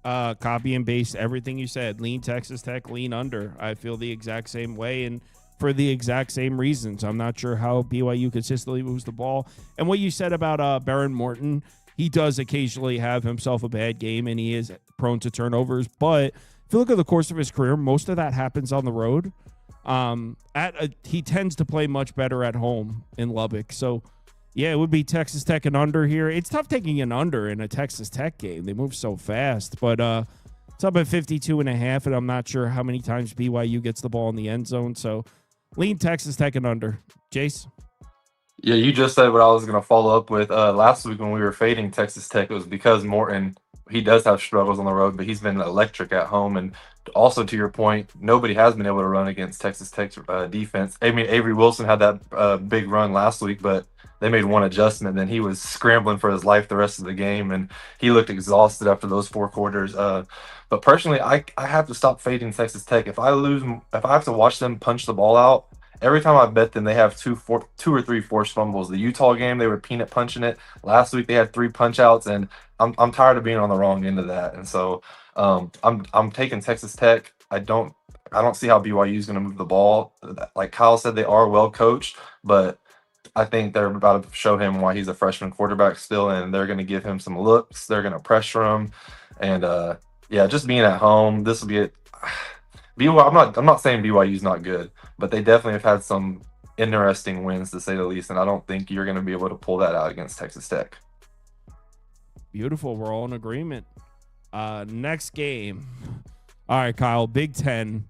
Copy and paste everything you said. Lean Texas Tech, lean under. I feel the exact same way and for the exact same reasons. I'm not sure how BYU consistently moves the ball. And what you said about Baron Morton, he does occasionally have himself a bad game and he is prone to turnovers. But if you look at the course of his career, most of that happens on the road. He tends to play much better at home in Lubbock. So, yeah, it would be Texas Tech and under here. It's tough taking an under in a Texas Tech game. They move so fast. But It's up at 52.5, and I'm not sure how many times BYU gets the ball in the end zone. So lean Texas Tech and under. Jace? Yeah, you just said what I was going to follow up with. Last week when we were fading Texas Tech, it was because Morton, he does have struggles on the road, but he's been electric at home. And also to your point, nobody has been able to run against Texas Tech's defense. I mean, Avery Wilson had that big run last week, but they made one adjustment. Then he was scrambling for his life the rest of the game, and he looked exhausted after those 4 quarters. But personally, I have to stop fading Texas Tech. If I have to watch them punch the ball out, every time I bet them, they have 2 or 3 forced fumbles. The Utah game, they were peanut punching it. Last week, they had 3 punch outs, and I'm tired of being on the wrong end of that. And so I'm taking Texas Tech. I don't see how BYU is going to move the ball. Like Kyle said, they are well coached, but I think they're about to show him why he's a freshman quarterback still, and they're going to give him some looks. They're going to pressure him, and just being at home, this will be it. BYU, I'm not saying BYU is not good, but they definitely have had some interesting wins, to say the least, and I don't think you're going to be able to pull that out against Texas Tech. Beautiful. We're all in agreement. Next game. All right, Kyle, Big Ten.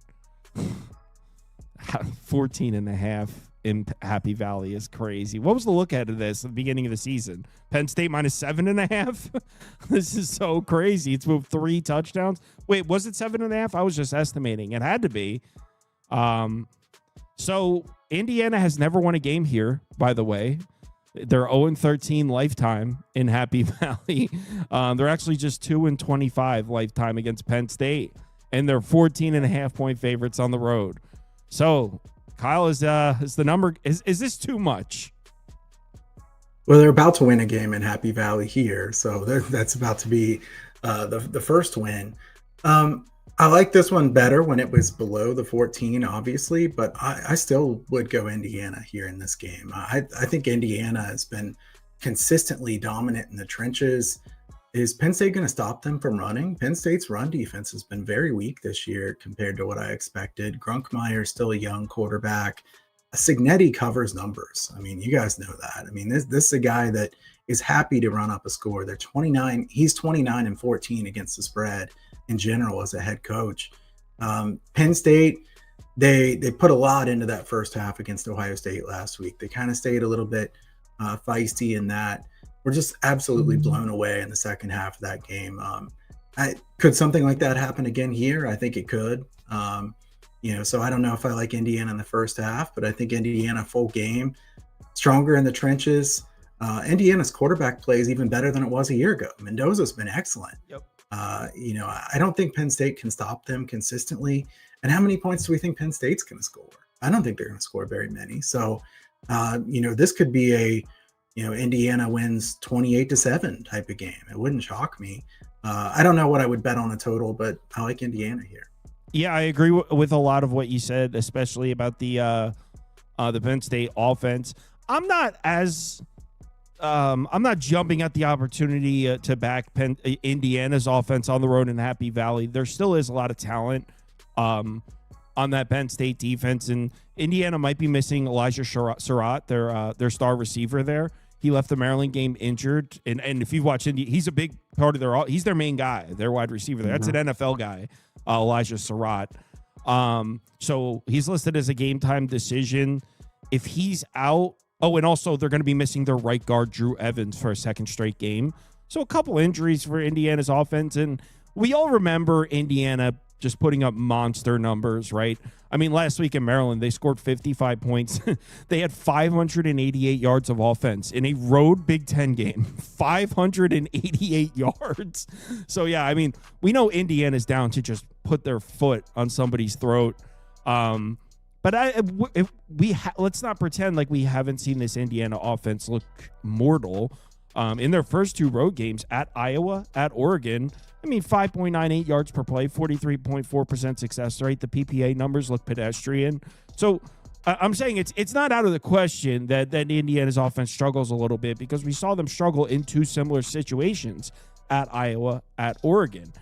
14.5 in Happy Valley is crazy. What was the look ahead of this at the beginning of the season? Penn State minus 7.5. This is so crazy. It's moved 3 touchdowns. Wait, was it 7.5? I was just estimating. It had to be. So Indiana has never won a game here, by the way. They're 0-13 lifetime in Happy Valley. They're actually just 2-25 lifetime against Penn State, and they're 14.5-point favorites on the road. So Kyle, is the number, is this too much? Well, they're about to win a game in Happy Valley here, so that's about to be the first win. I like this one better when it was below the 14, obviously, but I still would go Indiana here in this game. I think Indiana has been consistently dominant in the trenches. Is Penn State going to stop them from running? Penn State's run defense has been very weak this year compared to what I expected. Grunkmeyer is still a young quarterback. Signetti covers numbers. I mean, you guys know that. I mean, this is a guy that is happy to run up a score. They're 29. He's 29-14 against the spread in general as a head coach. Penn State, they put a lot into that first half against Ohio State last week. They kind of stayed a little bit feisty in that. We're just absolutely blown away in the second half of that game. Could something like that happen again here? I think it could. So I don't know if I like Indiana in the first half, but I think Indiana full game, stronger in the trenches. Indiana's quarterback play is even better than it was a year ago. Mendoza's been excellent. Yep. I don't think Penn State can stop them consistently. And how many points do we think Penn State's going to score? I don't think they're going to score very many. So, this could be a, Indiana wins 28-7 type of game. It wouldn't shock me. I don't know what I would bet on a total, but I like Indiana here. Yeah, I agree with a lot of what you said, especially about the Penn State offense. I'm not jumping at the opportunity to back Indiana's offense on the road in Happy Valley. There still is a lot of talent on that Penn State defense, and Indiana might be missing Elijah Surratt, their star receiver there. He left the Maryland game injured, and if you watch Indy, he's a big part of he's their main guy, their wide receiver there. That's an NFL guy, Elijah Surratt. So he's listed as a game time decision. If he's out, and also they're going to be missing their right guard, Drew Evans, for a second straight game. So a couple injuries for Indiana's offense, and we all remember Indiana just putting up monster numbers, right? I mean, last week in Maryland, they scored 55 points. They had 588 yards of offense in a road Big Ten game. 588 yards. So, yeah, I mean, we know Indiana's down to just put their foot on somebody's throat. But let's not pretend like we haven't seen this Indiana offense look mortal. In their first 2 road games at Iowa, at Oregon, 5.98 yards per play, 43.4% success rate. The PPA numbers look pedestrian. So I'm saying it's not out of the question that Indiana's offense struggles a little bit, because we saw them struggle in 2 similar situations at Iowa, at Oregon.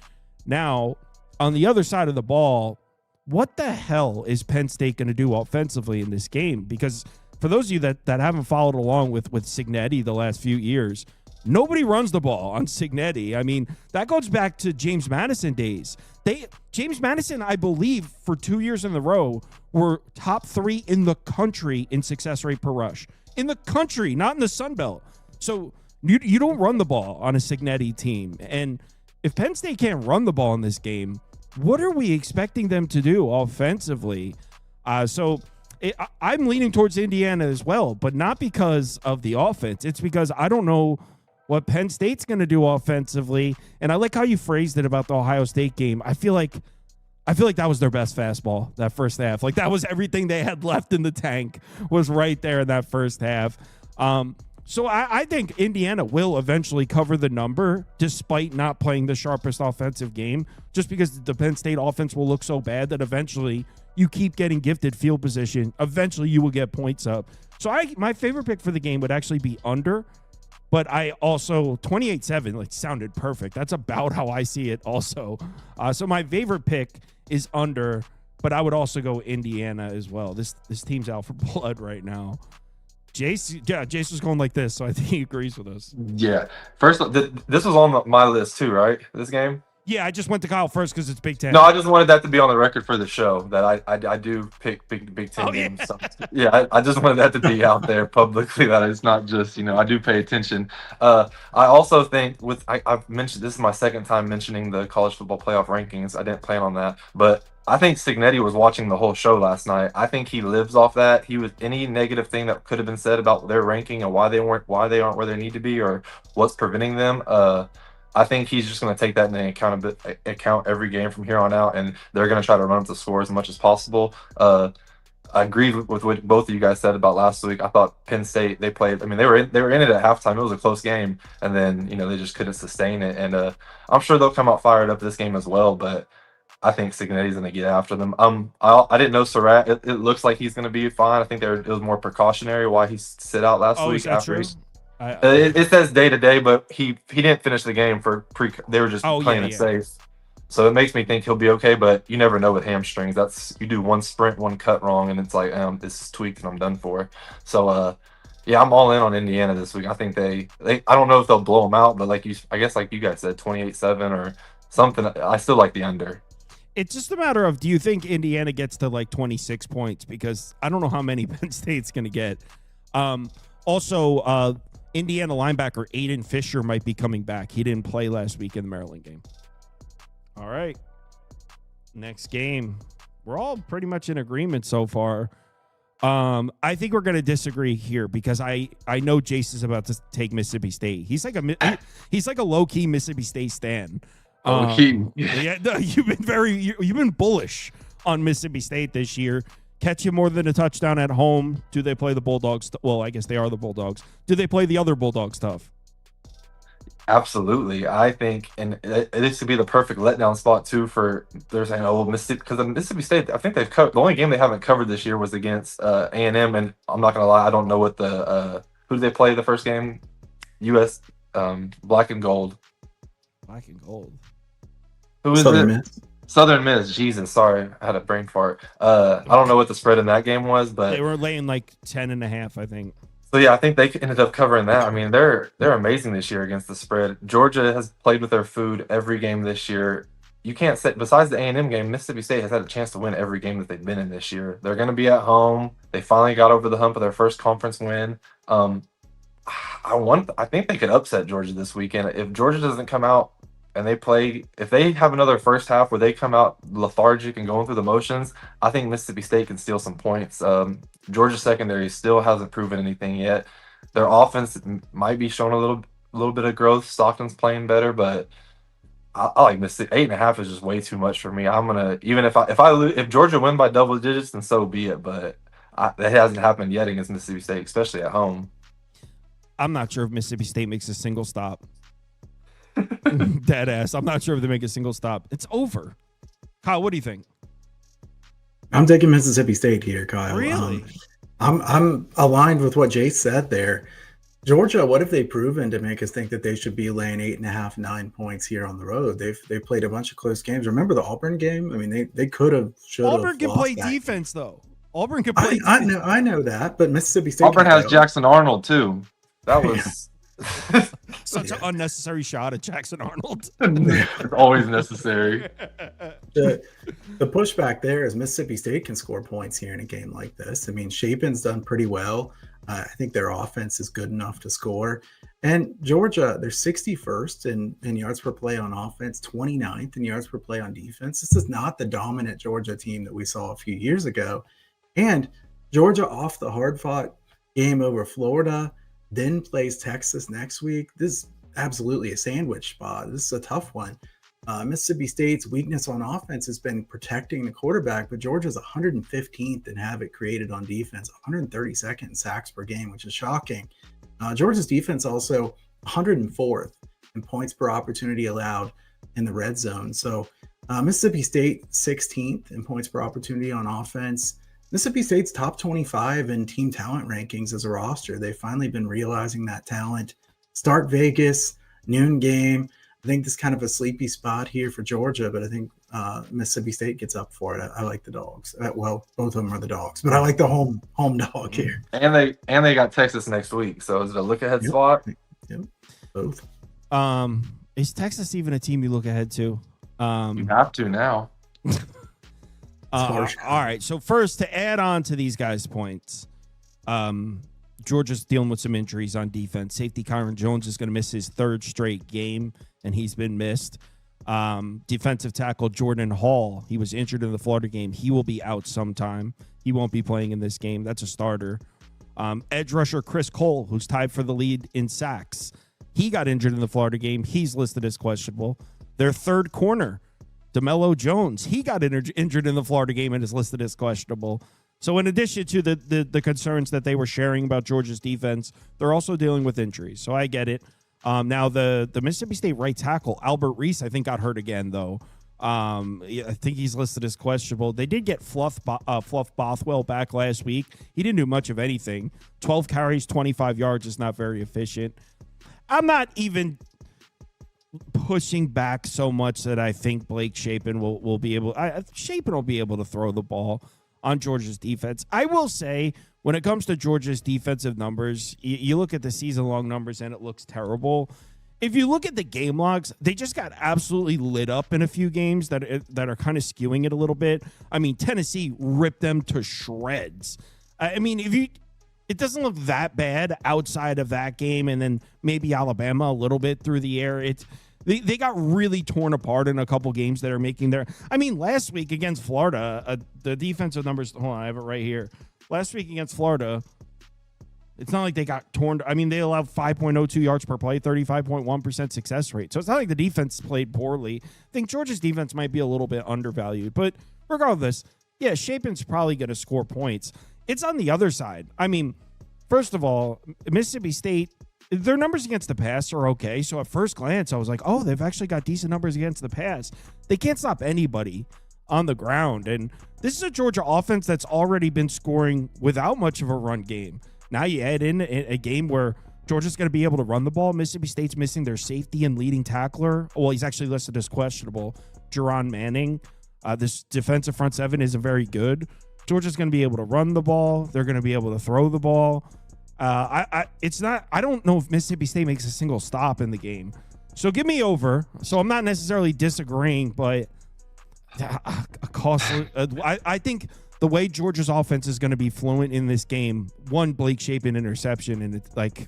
Now, on the other side of the ball, what the hell is Penn State going to do offensively in this game? Because for those of you that haven't followed along with Signetti the last few years, Nobody runs the ball on Cignetti. I mean, that goes back to James Madison days. James Madison, I believe, for 2 years in a row, were top 3 in the country in success rate per rush. In the country, not in the Sun Belt. So you don't run the ball on a Cignetti team. And if Penn State can't run the ball in this game, what are we expecting them to do offensively? I'm leaning towards Indiana as well, but not because of the offense. It's because I don't know what Penn State's going to do offensively. And I like how you phrased it about the Ohio State game. I feel like that was their best fastball that first half. Like that was everything they had left in the tank was right there in that first half. So I think Indiana will eventually cover the number despite not playing the sharpest offensive game, just because the Penn State offense will look so bad that eventually you keep getting gifted field position. Eventually you will get points up. So my favorite pick for the game would actually be under. But I also 28-7 like sounded perfect. That's about how I see it also. So my favorite pick is under, but I would also go Indiana as well. This team's out for blood right now. Jace was going like this, so I think he agrees with us. Yeah. First, this was on my list too, right? This game. Yeah, I just went to Kyle first because it's Big Ten. No, I just wanted that to be on the record for the show that I do pick Big Ten games. So, yeah, I just wanted that to be out there publicly that it's not just, I do pay attention. I also think I've mentioned, this is my second time mentioning the college football playoff rankings. I didn't plan on that, but I think Cignetti was watching the whole show last night. I think he lives off that. He was any negative thing that could have been said about their ranking and why they aren't where they need to be or what's preventing them. I think he's just going to take that into account every game from here on out, and they're going to try to run up the score as much as possible. I agree with what both of you guys said about last week. I thought Penn State, they played. I mean, they were in it at halftime. It was a close game, and then they just couldn't sustain it. And I'm sure they'll come out fired up this game as well. But I think Cignetti's going to get after them. I didn't know Surratt. It looks like he's going to be fine. I think it was more precautionary why he sit out last week. Is that true? It says day to day, but he didn't finish the game for they were just playing it safe. So it makes me think he'll be okay, but you never know with hamstrings. You do one sprint, one cut wrong, and it's like this is tweaked and I'm done for. So yeah, I'm all in on Indiana this week. I think they I don't know if they'll blow them out, but I guess like you guys said, 28-7 or something. I still like the under. It's just a matter of, do you think Indiana gets to like 26 points? Because I don't know how many Penn State's going to get. Also, Indiana linebacker Aiden Fisher might be coming back. He didn't play last week in the Maryland game. All right. Next game. We're all pretty much in agreement so far. I think we're going to disagree here because I know Jace is about to take Mississippi State. He's like a low-key Mississippi State stan. Yeah, no, you've been bullish on Mississippi State this year. Catch you more than a touchdown at home. Do they play the Bulldogs? Well, I guess they are the Bulldogs. Do they play the other Bulldogs tough? Absolutely. I think, and this could be the perfect letdown spot too for they're saying, Mississippi, because Mississippi State, I think they've covered. The only game they haven't covered this year was against A&M, and I'm not gonna lie, I don't know what who did they play the first game? U.S. Black and Gold. Black and Gold. Who is Southern it? Miss. Southern Miss. Jesus, sorry, I had a brain fart. I don't know what the spread in that game was, but they were laying like 10.5, I think. So yeah, I think they ended up covering that. I mean, they're amazing this year against the spread. Georgia has played with their food every game this year. You can't say, besides the A&M game, Mississippi State has had a chance to win every game that they've been in this year. They're going to be at home. They finally got over the hump of their first conference win. I think they could upset Georgia this weekend. If Georgia doesn't come out and if they have another first half where they come out lethargic and going through the motions, I think Mississippi State can steal some points. Georgia's secondary still hasn't proven anything yet. Their offense might be showing a little bit of growth. Stockton's playing better, but I like Mississippi. 8.5 is just way too much for me. I'm gonna, even if Georgia win by double digits, then so be it. But that hasn't happened yet against Mississippi State, especially at home. I'm not sure if Mississippi State makes a single stop. Dead ass. I'm not sure if they make a single stop. It's over. Kyle, what do you think? I'm taking Mississippi State here, Kyle. Really? I'm aligned with what Jace said there. Georgia, what have they proven to make us think that they should be laying 8.5, 9 points here on the road? They've played a bunch of close games. Remember the Auburn game? I mean, they could have, should have. Auburn can play defense though. Auburn can play. I know that, but Mississippi State. Auburn has Jackson Arnold too. That was. Such an unnecessary shot at Jackson Arnold. It's always necessary. The pushback there is Mississippi State can score points here in a game like this. I mean, Chapin's done pretty well. I think their offense is good enough to score. And Georgia, they're 61st in yards per play on offense, 29th in yards per play on defense. This is not the dominant Georgia team that we saw a few years ago. And Georgia off the hard-fought game over Florida, then plays Texas next week. This is absolutely a sandwich spot. This is a tough one. Mississippi State's weakness on offense has been protecting the quarterback, but Georgia's 115th in havoc created on defense, 132nd in sacks per game, which is shocking. Georgia's defense also 104th in points per opportunity allowed in the red zone. So Mississippi State 16th in points per opportunity on offense. Mississippi State's top 25 in team talent rankings as a roster. They've finally been realizing that talent. Start Vegas, noon game. I think this is kind of a sleepy spot here for Georgia, but I think Mississippi State gets up for it. I like the dogs. Well, both of them are the dogs, but I like the home dog here. And they got Texas next week, so is it a look ahead spot? Yep, both. Is Texas even a team you look ahead to? You have to now. All right. So first, to add on to these guys' points, Georgia's dealing with some injuries on defense. Safety Kyron Jones is going to miss his third straight game, and he's been missed. Defensive tackle Jordan Hall, he was injured in the Florida game. He will be out sometime. He won't be playing in this game. That's a starter. Edge rusher Chris Cole, who's tied for the lead in sacks. He got injured in the Florida game. He's listed as questionable. Their third corner, DeMello Jones, he got injured in the Florida game and is listed as questionable. So in addition to the concerns that they were sharing about Georgia's defense, they're also dealing with injuries. So I get it. Now the Mississippi State right tackle, Albert Reese, I think got hurt again, though. I think he's listed as questionable. They did get Fluff Bothwell back last week. He didn't do much of anything. 12 carries, 25 yards is not very efficient. I'm not even pushing back so much that I think Blake Shapen will be able. Shapen will be able to throw the ball on Georgia's defense. I will say, when it comes to Georgia's defensive numbers, you look at the season-long numbers and it looks terrible. If you look at the game logs, they just got absolutely lit up in a few games that are kind of skewing it a little bit. I mean, Tennessee ripped them to shreds. I mean, it doesn't look that bad outside of that game, and then maybe Alabama a little bit through the air. They got really torn apart in a couple games that are making their. I mean, last week against Florida, the defensive numbers. Hold on, I have it right here. Last week against Florida, it's not like they got torn. I mean, they allowed 5.02 yards per play, 35.1% success rate. So it's not like the defense played poorly. I think Georgia's defense might be a little bit undervalued, but regardless, yeah, Shapen's probably going to score points. It's on the other side. I mean, first of all, Mississippi State, their numbers against the pass are okay. So at first glance, I was like, oh, they've actually got decent numbers against the pass. They can't stop anybody on the ground. And this is a Georgia offense that's already been scoring without much of a run game. Now you add in a game where Georgia's going to be able to run the ball. Mississippi State's missing their safety and leading tackler. Well, he's actually listed as questionable. Jerron Manning. This defensive front seven isn't very good. Georgia's going to be able to run the ball. They're going to be able to throw the ball. I don't know if Mississippi State makes a single stop in the game. So give me over. So I'm not necessarily disagreeing, but a costly. I think the way Georgia's offense is going to be fluent in this game, one Blake Shapen interception, and it's like,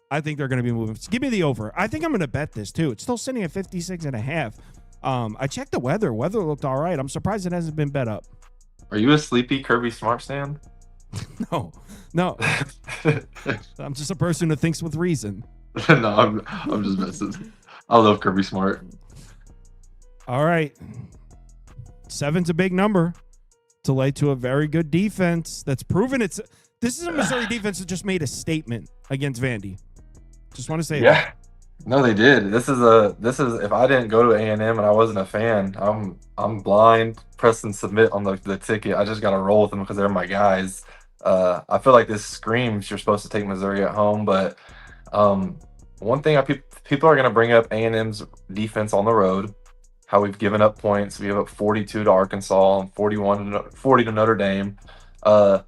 I think they're going to be moving. So give me the over. I think I'm going to bet this too. It's still sitting at 56.5. I checked the weather. Weather looked all right. I'm surprised it hasn't been bet up. Are you a sleepy Kirby Smart stand? No. I'm just a person who thinks with reason. No, I'm just messing. I love Kirby Smart. All right. 7's a big number to lay to a very good defense that's proven it's. This is a Missouri defense that just made a statement against Vandy. Just want to say that. No, they did. This is if I didn't go to A&M and I wasn't a fan, I'm blind, press and submit on the ticket. I just got to roll with them because they're my guys. I feel like this screams you're supposed to take Missouri at home, but one thing people are going to bring up A&M's defense on the road, how we've given up points. We have up 42 to Arkansas and 40 to Notre Dame. I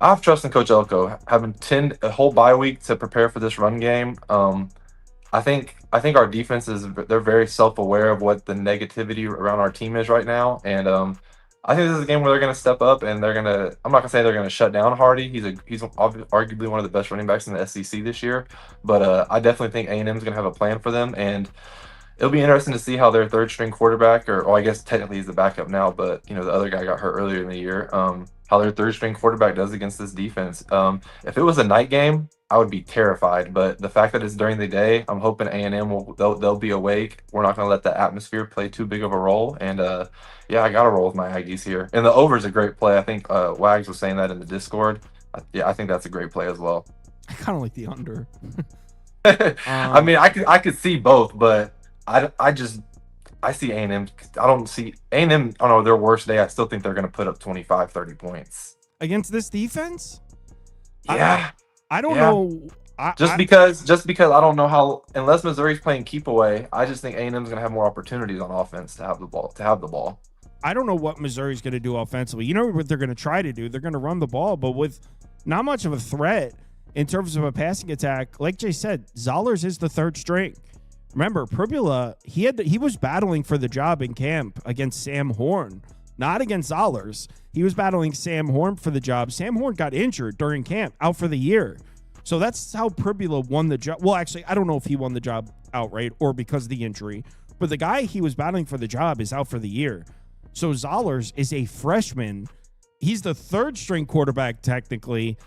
have trust in Coach Elko, having a whole bye week to prepare for this run game. I think our defense they're very self-aware of what the negativity around our team is right now, and I think this is a game where they're going to step up and they're going to. I'm not going to say they're going to shut down Hardy. He's arguably one of the best running backs in the SEC this year, but I definitely think A&M is going to have a plan for them, and it'll be interesting to see how their third string quarterback, or I guess technically he's the backup now, but the other guy got hurt earlier in the year. How their third string quarterback does against this defense. If it was a night game, I would be terrified. But the fact that it's during the day, I'm hoping A&M they'll be awake. We're not going to let the atmosphere play too big of a role. And yeah, I got to roll with my Aggies here. And the over is a great play. I think Wags was saying that in the Discord. Yeah, I think that's a great play as well. I kind of like the under. I mean, I could see both, but I see A&M. I don't see A&M on their worst day. I still think they're going to put up 25, 30 points. Against this defense? Yeah. I don't know. Because I don't know how, unless Missouri's playing keep away, I just think A&M's going to have more opportunities on offense to have the ball. I don't know what Missouri's going to do offensively. You know what they're going to try to do? They're going to run the ball, but with not much of a threat in terms of a passing attack. Like Jay said, Zollers is the third string. Remember, Pribula, he was battling for the job in camp against Sam Horn, not against Zollers. He was battling Sam Horn for the job. Sam Horn got injured during camp, out for the year. So that's how Pribula won the job. Well, actually, I don't know if he won the job outright or because of the injury, but the guy he was battling for the job is out for the year. So Zollers is a freshman. He's the third string quarterback technically.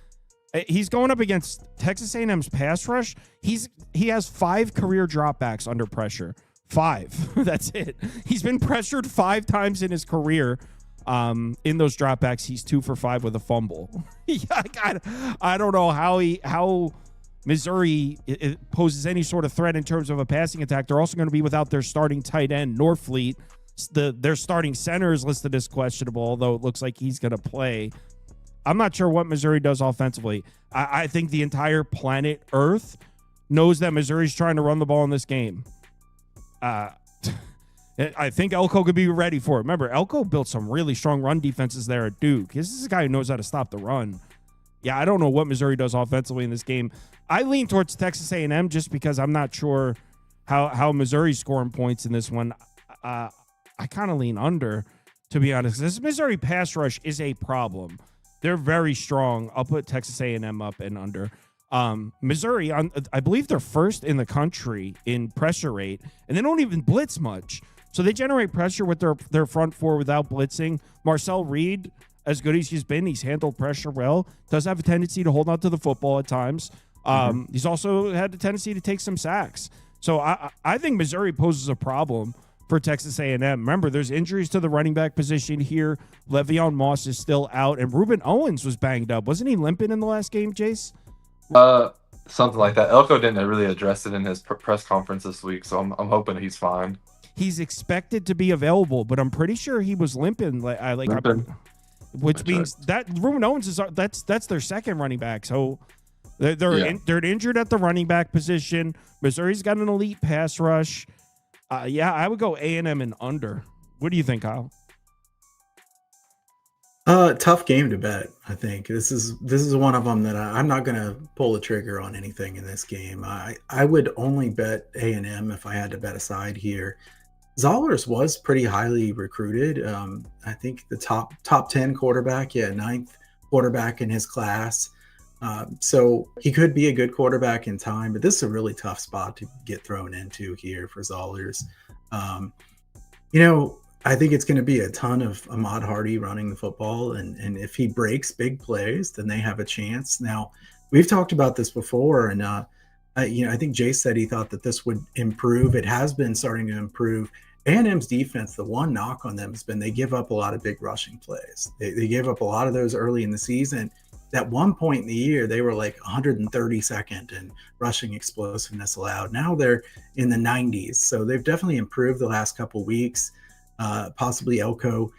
He's going up against Texas A&M's pass rush. He has 5 career dropbacks under pressure. 5. That's it. He's been pressured 5 times in his career. In those dropbacks, he's 2 for 5 with a fumble. I don't know how Missouri poses any sort of threat in terms of a passing attack. They're also going to be without their starting tight end, Norfleet. Their starting center is listed as questionable, although it looks like he's going to play. I'm not sure what Missouri does offensively. I think the entire planet Earth knows that Missouri's trying to run the ball in this game. I think Elko could be ready for it. Remember, Elko built some really strong run defenses there at Duke. This is a guy who knows how to stop the run. Yeah, I don't know what Missouri does offensively in this game. I lean towards Texas A&M just because I'm not sure how Missouri's scoring points in this one. I kind of lean under, to be honest. This Missouri pass rush is a problem. They're very strong. I'll put Texas A&M up and under. Missouri, I believe they're first in the country in pressure rate, and they don't even blitz much. So they generate pressure with their front four without blitzing. Marcel Reed, as good as he's been, he's handled pressure well. Does have a tendency to hold on to the football at times. He's also had a tendency to take some sacks. So I think Missouri poses a problem for Texas A&M. Remember, there's injuries to the running back position here. Le'Veon Moss is still out, and Reuben Owens was banged up. Wasn't he limping in the last game, Jace? Something like that. Elko didn't really address it in his press conference this week, so I'm hoping he's fine. He's expected to be available, but I'm pretty sure he was limping. Which means that Reuben Owens is that's their second running back. So they're injured at the running back position. Missouri's got an elite pass rush. I would go A&M and under. What do you think, Kyle? Tough game to bet. I think this is one of them that I'm not going to pull the trigger on anything in this game. I would only bet A&M if I had to bet a side here. Zollers was pretty highly recruited. I think the top 10 quarterback, 9th quarterback in his class. So he could be a good quarterback in time, but this is a really tough spot to get thrown into here for Zollers. I think it's going to be a ton of Ahmad Hardy running the football, and if he breaks big plays, then they have a chance. Now, we've talked about this before, and I think Jay said he thought that this would improve. It has been starting to improve. A&M's defense, the one knock on them has been they give up a lot of big rushing plays. They gave up a lot of those early in the season. At one point in the year, they were like 132nd in rushing explosiveness allowed. Now they're in the 90s. So they've definitely improved the last couple weeks. Possibly Elko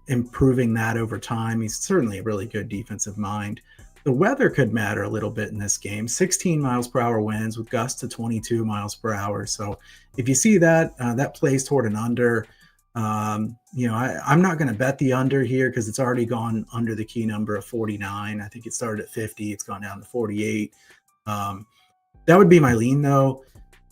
improving that over time. He's certainly a really good defensive mind. The weather could matter a little bit in this game. 16 miles per hour winds with gusts to 22 miles per hour. So if you see that, that plays toward an under. I'm not going to bet the under here because it's already gone under the key number of 49. I think it started at 50. It's gone down to 48. That would be my lean, though.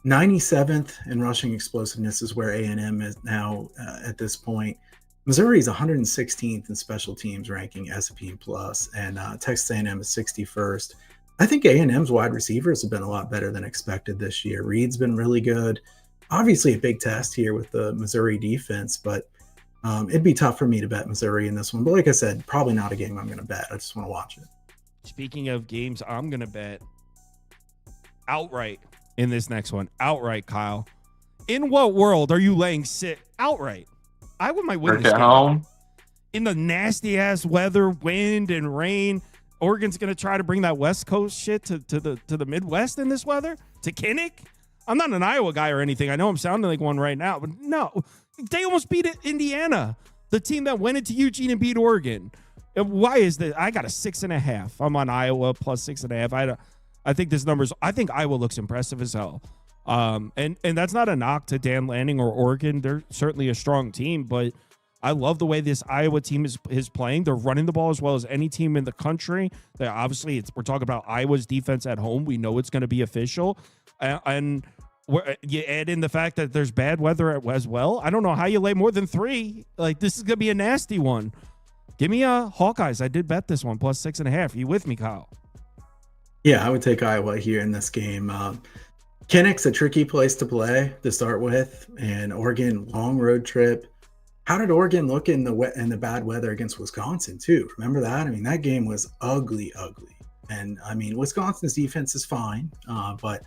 97th in rushing explosiveness is where A&M is now at this point. Missouri is 116th in special teams ranking S&P plus, and Texas A&M is 61st. I think A&M's wide receivers have been a lot better than expected this year. Reed's been really good. Obviously a big test here with the Missouri defense, but it'd be tough for me to bet Missouri in this one. But like I said, probably not a game I'm going to bet. I just want to watch it. Speaking of games, I'm going to bet outright in this next one. Outright, Kyle. In what world are you laying sit outright? Iowa might win this game. Home. In the nasty-ass weather, wind and rain, Oregon's going to try to bring that West Coast shit to the Midwest in this weather? To Kinnick? I'm not an Iowa guy or anything. I know I'm sounding like one right now, but no. They almost beat Indiana, the team that went into Eugene and beat Oregon. And why is that? I got a 6.5. I'm on Iowa plus 6.5. I think this number's. I think Iowa looks impressive as hell. And that's not a knock to Dan Lanning or Oregon. They're certainly a strong team, but I love the way this Iowa team is playing. They're running the ball as well as any team in the country. They obviously we're talking about Iowa's defense at home. We know it's going to be official, and you add in the fact that there's bad weather as well. I don't know how you lay more than 3. Like, this is going to be a nasty one. Give me a Hawkeyes. I did bet this one plus 6.5. Are you with me, Kyle? Yeah, I would take Iowa here in this game. Kinnick's a tricky place to play to start with, and Oregon, long road trip. How did Oregon look in the bad weather against Wisconsin too? Remember that? I mean, that game was ugly. And I mean, Wisconsin's defense is fine, but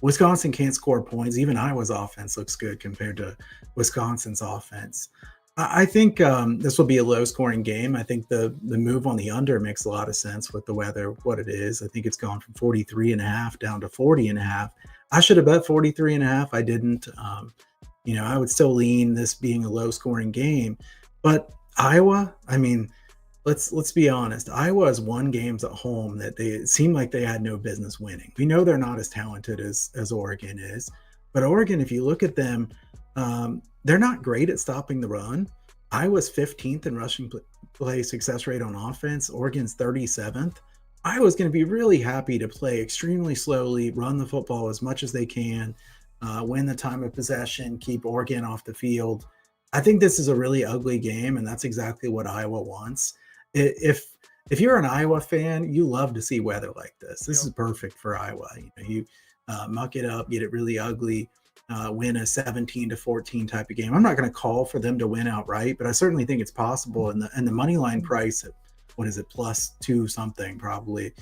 Wisconsin can't score points. Even Iowa's offense looks good compared to Wisconsin's offense. I think this will be a low-scoring game. I think the move on the under makes a lot of sense with the weather, what it is. I think it's gone from 43.5 down to 40.5. I should have bet 43.5. I didn't. I would still lean this being a low-scoring game. But Iowa, I mean, let's be honest. Iowa has won games at home that it seemed like they had no business winning. We know they're not as talented as Oregon is. But Oregon, if you look at them, they're not great at stopping the run. Iowa's 15th in rushing play success rate on offense. Oregon's 37th. Iowa's going to be really happy to play extremely slowly, run the football as much as they can, win the time of possession, keep Oregon off the field. I think this is a really ugly game, and that's exactly what Iowa wants. If you're an Iowa fan, you love to see weather like this. This is perfect for Iowa. You muck it up, get it really ugly. Win a 17-14 type of game. I'm not going to call for them to win outright, but I certainly think it's possible. And the money line price at what is it, +2 something probably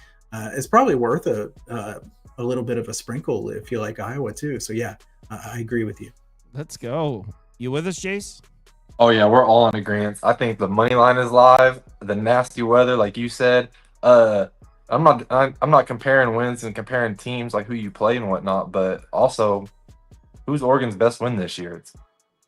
is probably worth a little bit of a sprinkle if you like Iowa too. So yeah, I agree with you. Let's go. You with us, Jace? Oh yeah, we're all in agreement. I think the money line is live. The nasty weather, like you said. I'm not comparing wins and comparing teams like who you play and whatnot, but also, who's Oregon's best win this year? It's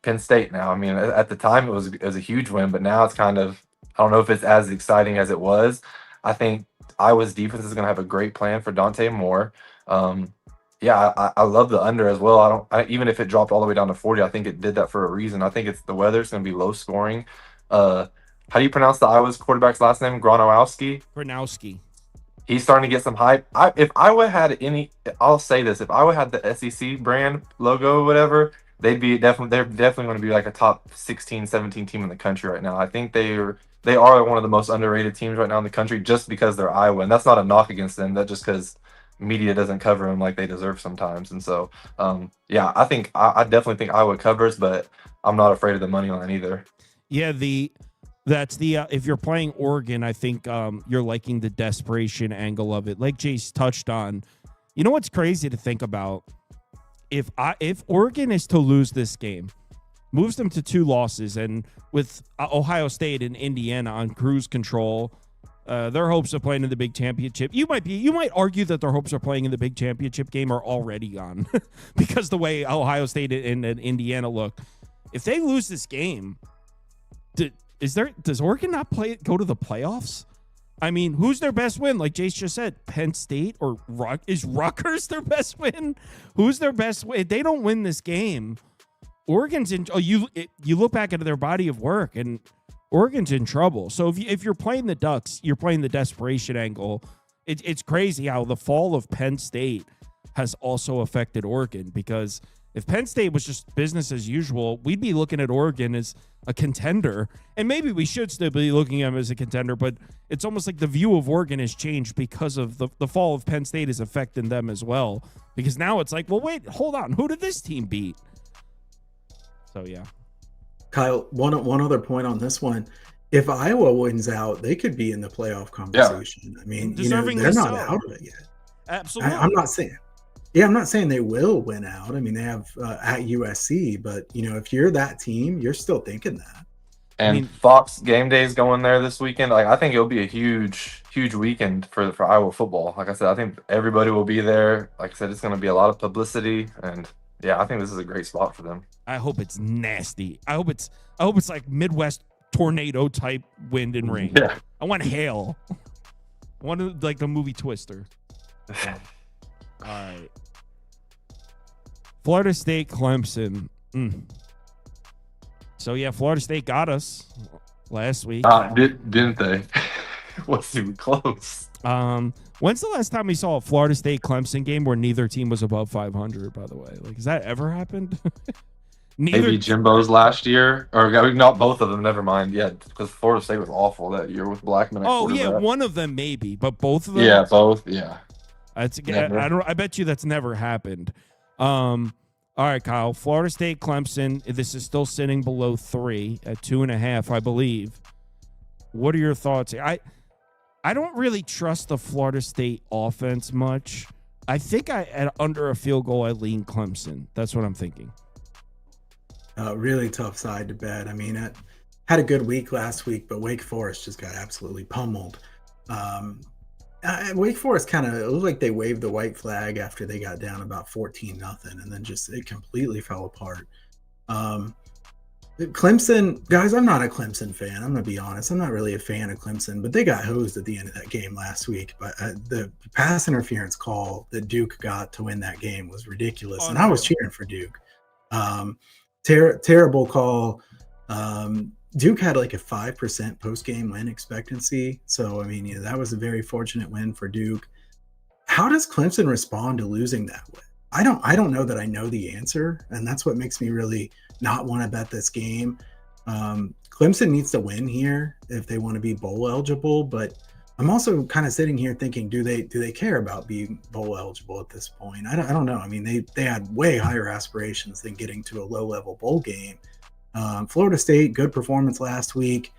Penn State now. I mean, at the time it was a huge win, but now it's kind of, I don't know if it's as exciting as it was. I think Iowa's defense is going to have a great plan for Dante Moore. I love the under as well. Even if it dropped all the way down to 40, I think it did that for a reason. I think it's the weather. It's going to be low scoring. How do you pronounce the Iowa's quarterback's last name? Gronowski. He's starting to get some hype. If Iowa had I'll say this: if Iowa had the SEC brand logo or whatever, they're definitely going to be like a top 16, 17 team in the country right now. I think they are one of the most underrated teams right now in the country just because they're Iowa, and that's not a knock against them. That's just because media doesn't cover them like they deserve sometimes. And so, I definitely think Iowa covers, but I'm not afraid of the money line either. Yeah, that's the if you're playing Oregon, I think you're liking the desperation angle of it. Like Jace touched on, you know what's crazy to think about? If Oregon is to lose this game, moves them to 2 losses, and with Ohio State and Indiana on cruise control, their hopes of playing in the big championship. You might argue that their hopes of playing in the big championship game are already gone because the way Ohio State and Indiana look. If they lose this game, does Oregon not go to the playoffs? I mean, who's their best win? Like Jace just said, Penn State or is Rutgers their best win? Who's their best win? If they don't win this game, Oregon's in. You look back into their body of work, and Oregon's in trouble. So if you're playing the Ducks, you're playing the desperation angle. It's crazy how the fall of Penn State has also affected Oregon, because if Penn State was just business as usual, we'd be looking at Oregon as a contender, and maybe we should still be looking at them as a contender, but it's almost like the view of Oregon has changed because of the fall of Penn State is affecting them as well, because now it's like, well, wait, hold on, who did this team beat? So, yeah. Kyle, one other point on this one. If Iowa wins out, they could be in the playoff conversation. I mean, they're not out of it yet. Absolutely. I'm not saying they will win out. I mean, they have at USC, but if you're that team, you're still thinking that. And Fox Game Day is going there this weekend. Like, I think it'll be a huge weekend for Iowa football. Like I said, I think everybody will be there. Like I said, it's going to be a lot of publicity, and yeah, I think this is a great spot for them. I hope it's nasty. I hope it's like Midwest tornado type wind and rain. Yeah. I want hail. I want like the movie Twister. All right. Florida State, Clemson. So yeah, Florida State got us last week. Didn't they? Wasn't even close. When's the last time we saw a Florida State Clemson game where neither team was above 500? By the way, like, has that ever happened? Maybe Jimbo's last year, or not both of them. Never mind. Yeah, because Florida State was awful that year with Blackman. Oh yeah, one of them maybe, but both of them. Yeah, both. Yeah. I bet you that's never happened. All right, Kyle. Florida State, Clemson. This is still sitting below 3 at 2.5, I believe. What are your thoughts? I don't really trust the Florida State offense much. I think at under a field goal, I lean Clemson. That's what I'm thinking. Really tough side to bet. I mean, it had a good week last week, but Wake Forest just got absolutely pummeled. Wake Forest it looked like they waved the white flag after they got down about 14-0, and then it completely fell apart. Clemson, guys, I'm not a Clemson fan. I'm going to be honest. I'm not really a fan of Clemson, but they got hosed at the end of that game last week. But the pass interference call that Duke got to win that game was ridiculous, and I was cheering for Duke. Terrible call. Duke had like a 5% post-game win expectancy. So, I mean, that was a very fortunate win for Duke. How does Clemson respond to losing that way? I don't know that I know the answer, and that's what makes me really not want to bet this game. Clemson needs to win here if they want to be bowl eligible, but I'm also kind of sitting here thinking, do they care about being bowl eligible at this point? I don't know. I mean, they had way higher aspirations than getting to a low-level bowl game. Florida State, good performance last week.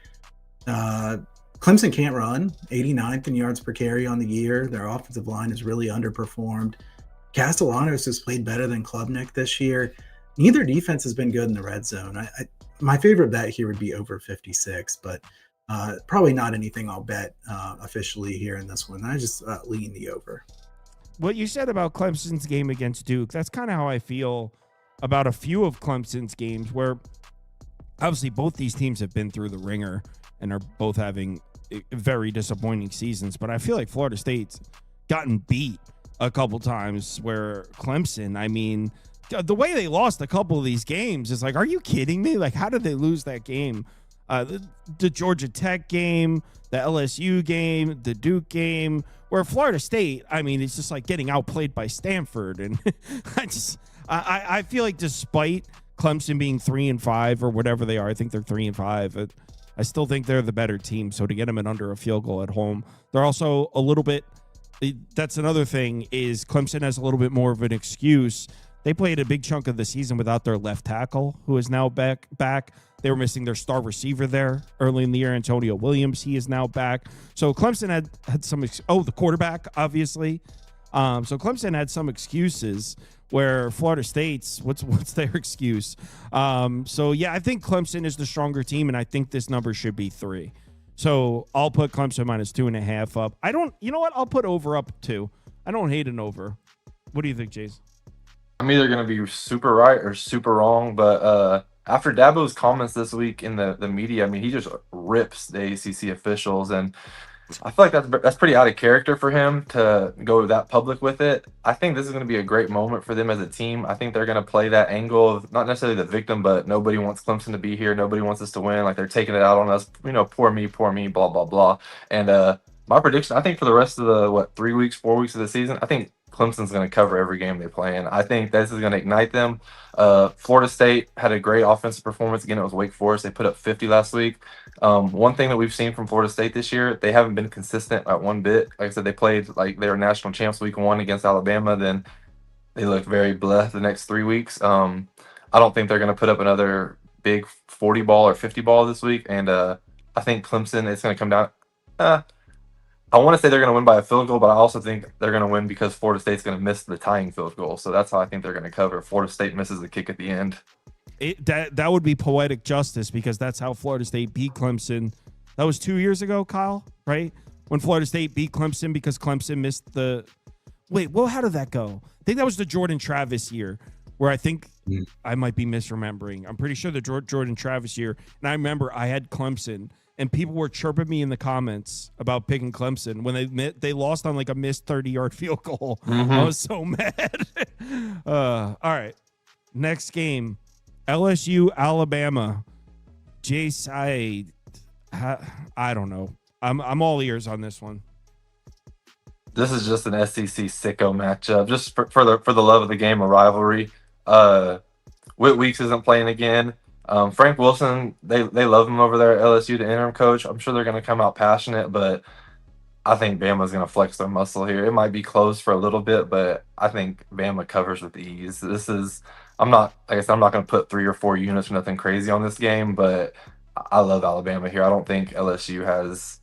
Clemson can't run, 89th in yards per carry on the year. Their offensive line has really underperformed. Castellanos has played better than Klubnik this year. Neither defense has been good in the red zone. My favorite bet here would be over 56, but probably not anything I'll bet officially here in this one. I just lean the over. What you said about Clemson's game against Duke, that's kind of how I feel about a few of Clemson's games, where obviously both these teams have been through the ringer and are both having very disappointing seasons. But I feel like Florida State's gotten beat a couple times, where Clemson, I mean, the way they lost a couple of these games is like, are you kidding me? Like, how did they lose that game? The Georgia Tech game, the LSU game, the Duke game, where Florida State, I mean, it's just like getting outplayed by Stanford. And I feel like despite Clemson being 3-5 or whatever they are, I think they're 3-5. I still think they're the better team. So to get them in under a field goal at home, they're also a little bit. That's another thing, is Clemson has a little bit more of an excuse. They played a big chunk of the season without their left tackle, who is now back. They were missing their star receiver there early in the year, Antonio Williams. He is now back. So Clemson had some. The quarterback, obviously. So Clemson had some excuses, where Florida State's what's their excuse? So yeah, I think Clemson is the stronger team, and I think this number should be 3. So I'll put Clemson minus 2.5 up. You know what? I'll put over up 2. I don't hate an over. What do you think, Jace? I'm either going to be super right or super wrong, but after Dabo's comments this week in the media, I mean, he just rips the ACC officials, and I feel like that's pretty out of character for him to go that public with it. I think this is going to be a great moment for them as a team. I think they're going to play that angle of not necessarily the victim, but nobody wants Clemson to be here. Nobody wants us to win. Like, they're taking it out on us. Poor me, blah, blah, blah. And my prediction, I think for the rest of the 4 weeks of the season, I think Clemson's going to cover every game they play in. I think this is going to ignite them. Florida State had a great offensive performance. Again, it was Wake Forest. They put up 50 last week. One thing that we've seen from Florida State this year, they haven't been consistent at one bit. Like I said, they played like they were national champs week 1 against Alabama. Then they looked very bleh the next 3 weeks. I don't think they're going to put up another big 40 ball or 50 ball this week. And I think Clemson, it's going to come down. I want to say they're going to win by a field goal, but I also think they're going to win because Florida State's going to miss the tying field goal. So that's how I think they're going to cover. Florida State misses the kick at the end. That would be poetic justice because that's how Florida State beat Clemson. That was 2 years ago, Kyle, right? When Florida State beat Clemson because Clemson missed the – wait, well, how did that go? I think that was the Jordan Travis year where I think I might be misremembering. I'm pretty sure the Jordan Travis year. And I remember I had Clemson – and people were chirping me in the comments about picking Clemson when they lost on like a missed 30-yard field goal. I was so mad. All right. Next game, LSU, Alabama. Jace, I don't know. I'm all ears on this one. This is just an SEC sicko matchup, just for the love of the game, a rivalry. Whit Weeks isn't playing again. Frank Wilson, they love him over there at LSU, the interim coach. I'm sure they're going to come out passionate, but I think Bama's going to flex their muscle here. It might be close for a little bit, but I think Bama covers with ease. I'm not going to put 3 or 4 units or nothing crazy on this game, but I love Alabama here. I don't think LSU has.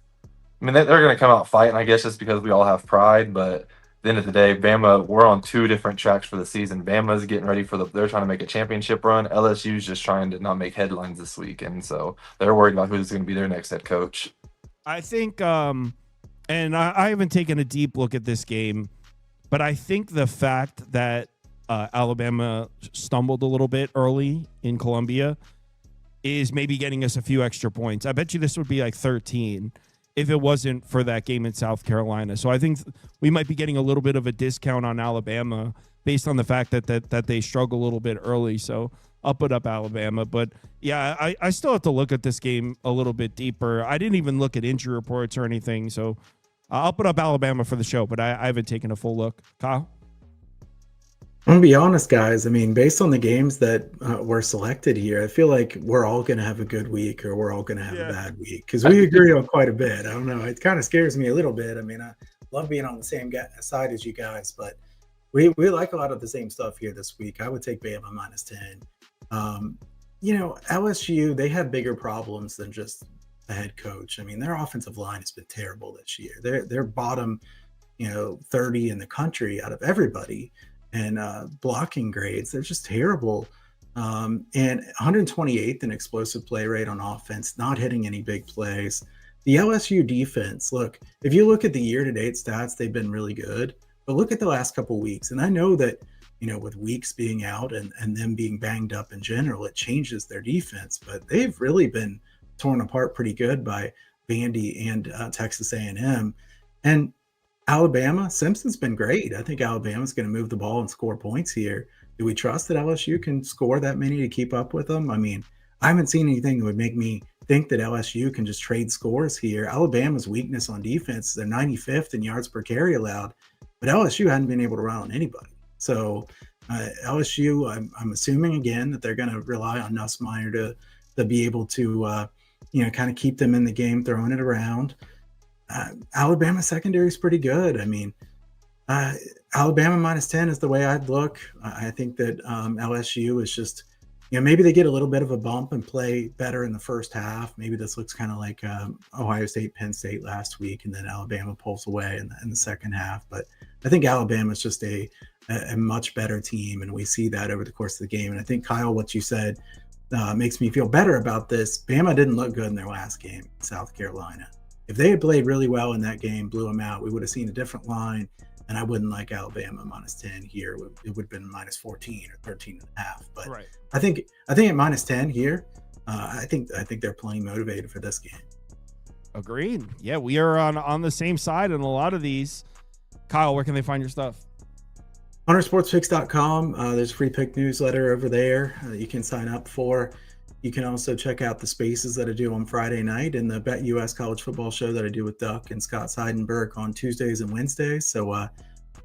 I mean, they're going to come out fighting, I guess, just because we all have pride, but. At the end of the day, Bama, we're on 2 different tracks for the season. Bama's getting ready they're trying to make a championship run. LSU's just trying to not make headlines this week. And so they're worried about who's going to be their next head coach. I think, and I haven't taken a deep look at this game, but I think the fact that Alabama stumbled a little bit early in Columbia is maybe getting us a few extra points. I bet you this would be like 13. If it wasn't for that game in South Carolina. So I think we might be getting a little bit of a discount on Alabama based on the fact that they struggle a little bit early. So I'll put up Alabama. But, yeah, I still have to look at this game a little bit deeper. I didn't even look at injury reports or anything. So I'll put up Alabama for the show, but I haven't taken a full look. Kyle? I'm going to be honest, guys. I mean, based on the games that were selected here, I feel like we're all going to have a good week or we're all going to have a bad week because we agree on quite a bit. I don't know. It kind of scares me a little bit. I mean, I love being on the same side as you guys, but we like a lot of the same stuff here this week. I would take Bama -10. LSU, they have bigger problems than just the head coach. I mean, their offensive line has been terrible this year. They're bottom, 30 in the country out of everybody. And blocking grades, they're just terrible. And 128th in explosive play rate on offense, not hitting any big plays. The LSU defense, look, if you look at the year-to-date stats, they've been really good. But look at the last couple of weeks. And I know that, with Weeks being out and them being banged up in general, it changes their defense. But they've really been torn apart pretty good by Vandy and Texas A&M. And Alabama, Simpson's been great. I think Alabama's going to move the ball and score points here. Do we trust that LSU can score that many to keep up with them? I mean, I haven't seen anything that would make me think that LSU can just trade scores here. Alabama's weakness on defense, they're 95th in yards per carry allowed, but LSU hadn't been able to run on anybody. So LSU, I'm assuming again that they're going to rely on Nussmeier to be able to, kind of keep them in the game, throwing it around. Alabama secondary is pretty good. I mean, Alabama -10 is the way I'd look. I think that LSU is just, maybe they get a little bit of a bump and play better in the first half. Maybe this looks kind of like Ohio State, Penn State last week, and then Alabama pulls away in the second half. But I think Alabama is just a much better team, and we see that over the course of the game. And I think, Kyle, what you said makes me feel better about this. Bama didn't look good in their last game, South Carolina. If they had played really well in that game, blew them out, we would have seen a different line, and I wouldn't like Alabama -10 here. It would have been -14 or 13.5. But right. I think at -10 here, I think they're plenty motivated for this game. Agreed. Yeah, we are on the same side in a lot of these. Kyle, where can they find your stuff? HunterSportsPicks.com. There's a free pick newsletter over there that you can sign up for. You can also check out the spaces that I do on Friday night and the Bet US College Football show that I do with Duck and Scott Seidenberg on Tuesdays and Wednesdays. So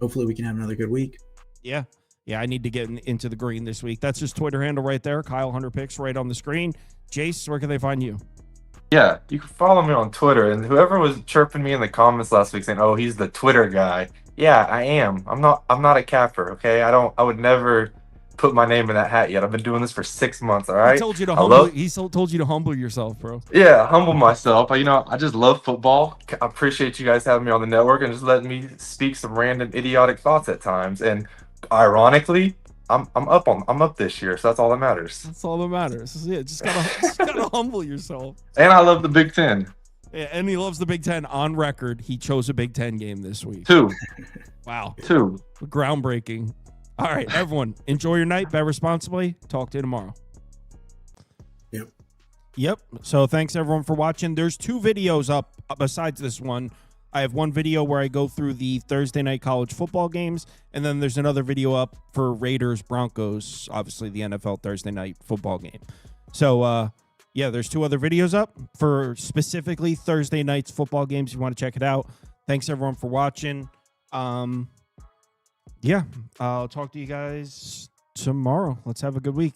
hopefully we can have another good week. Yeah. Yeah, I need to get into the green this week. That's his Twitter handle right there, Kyle Hunter Picks, right on the screen. Jace, where can they find you? Yeah, you can follow me on Twitter. And whoever was chirping me in the comments last week saying, "Oh, he's the Twitter guy." Yeah, I am. I'm not a capper. Okay, I would never put my name in that hat yet. I've been doing this for 6 months. All right. He told you to told you to humble yourself, bro. Yeah, humble myself. I just love football. I appreciate you guys having me on the network and just letting me speak some random idiotic thoughts at times. And ironically, I'm up this year, so that's all that matters. That's all that matters. Yeah, just gotta humble yourself. And I love the Big Ten. Yeah, and he loves the Big Ten. On record, he chose a Big Ten game this week. 2. Wow. 2. Groundbreaking. All right, everyone, enjoy your night. Bet responsibly. Talk to you tomorrow. Yep. So thanks everyone for watching. There's 2 videos up besides this one. I have one video where I go through the Thursday night college football games, and then there's another video up for Raiders Broncos, obviously the NFL Thursday night football game. So yeah, there's 2 other videos up for specifically Thursday night's football games. If you want to check it out. Thanks everyone for watching. Yeah, I'll talk to you guys tomorrow. Let's have a good week.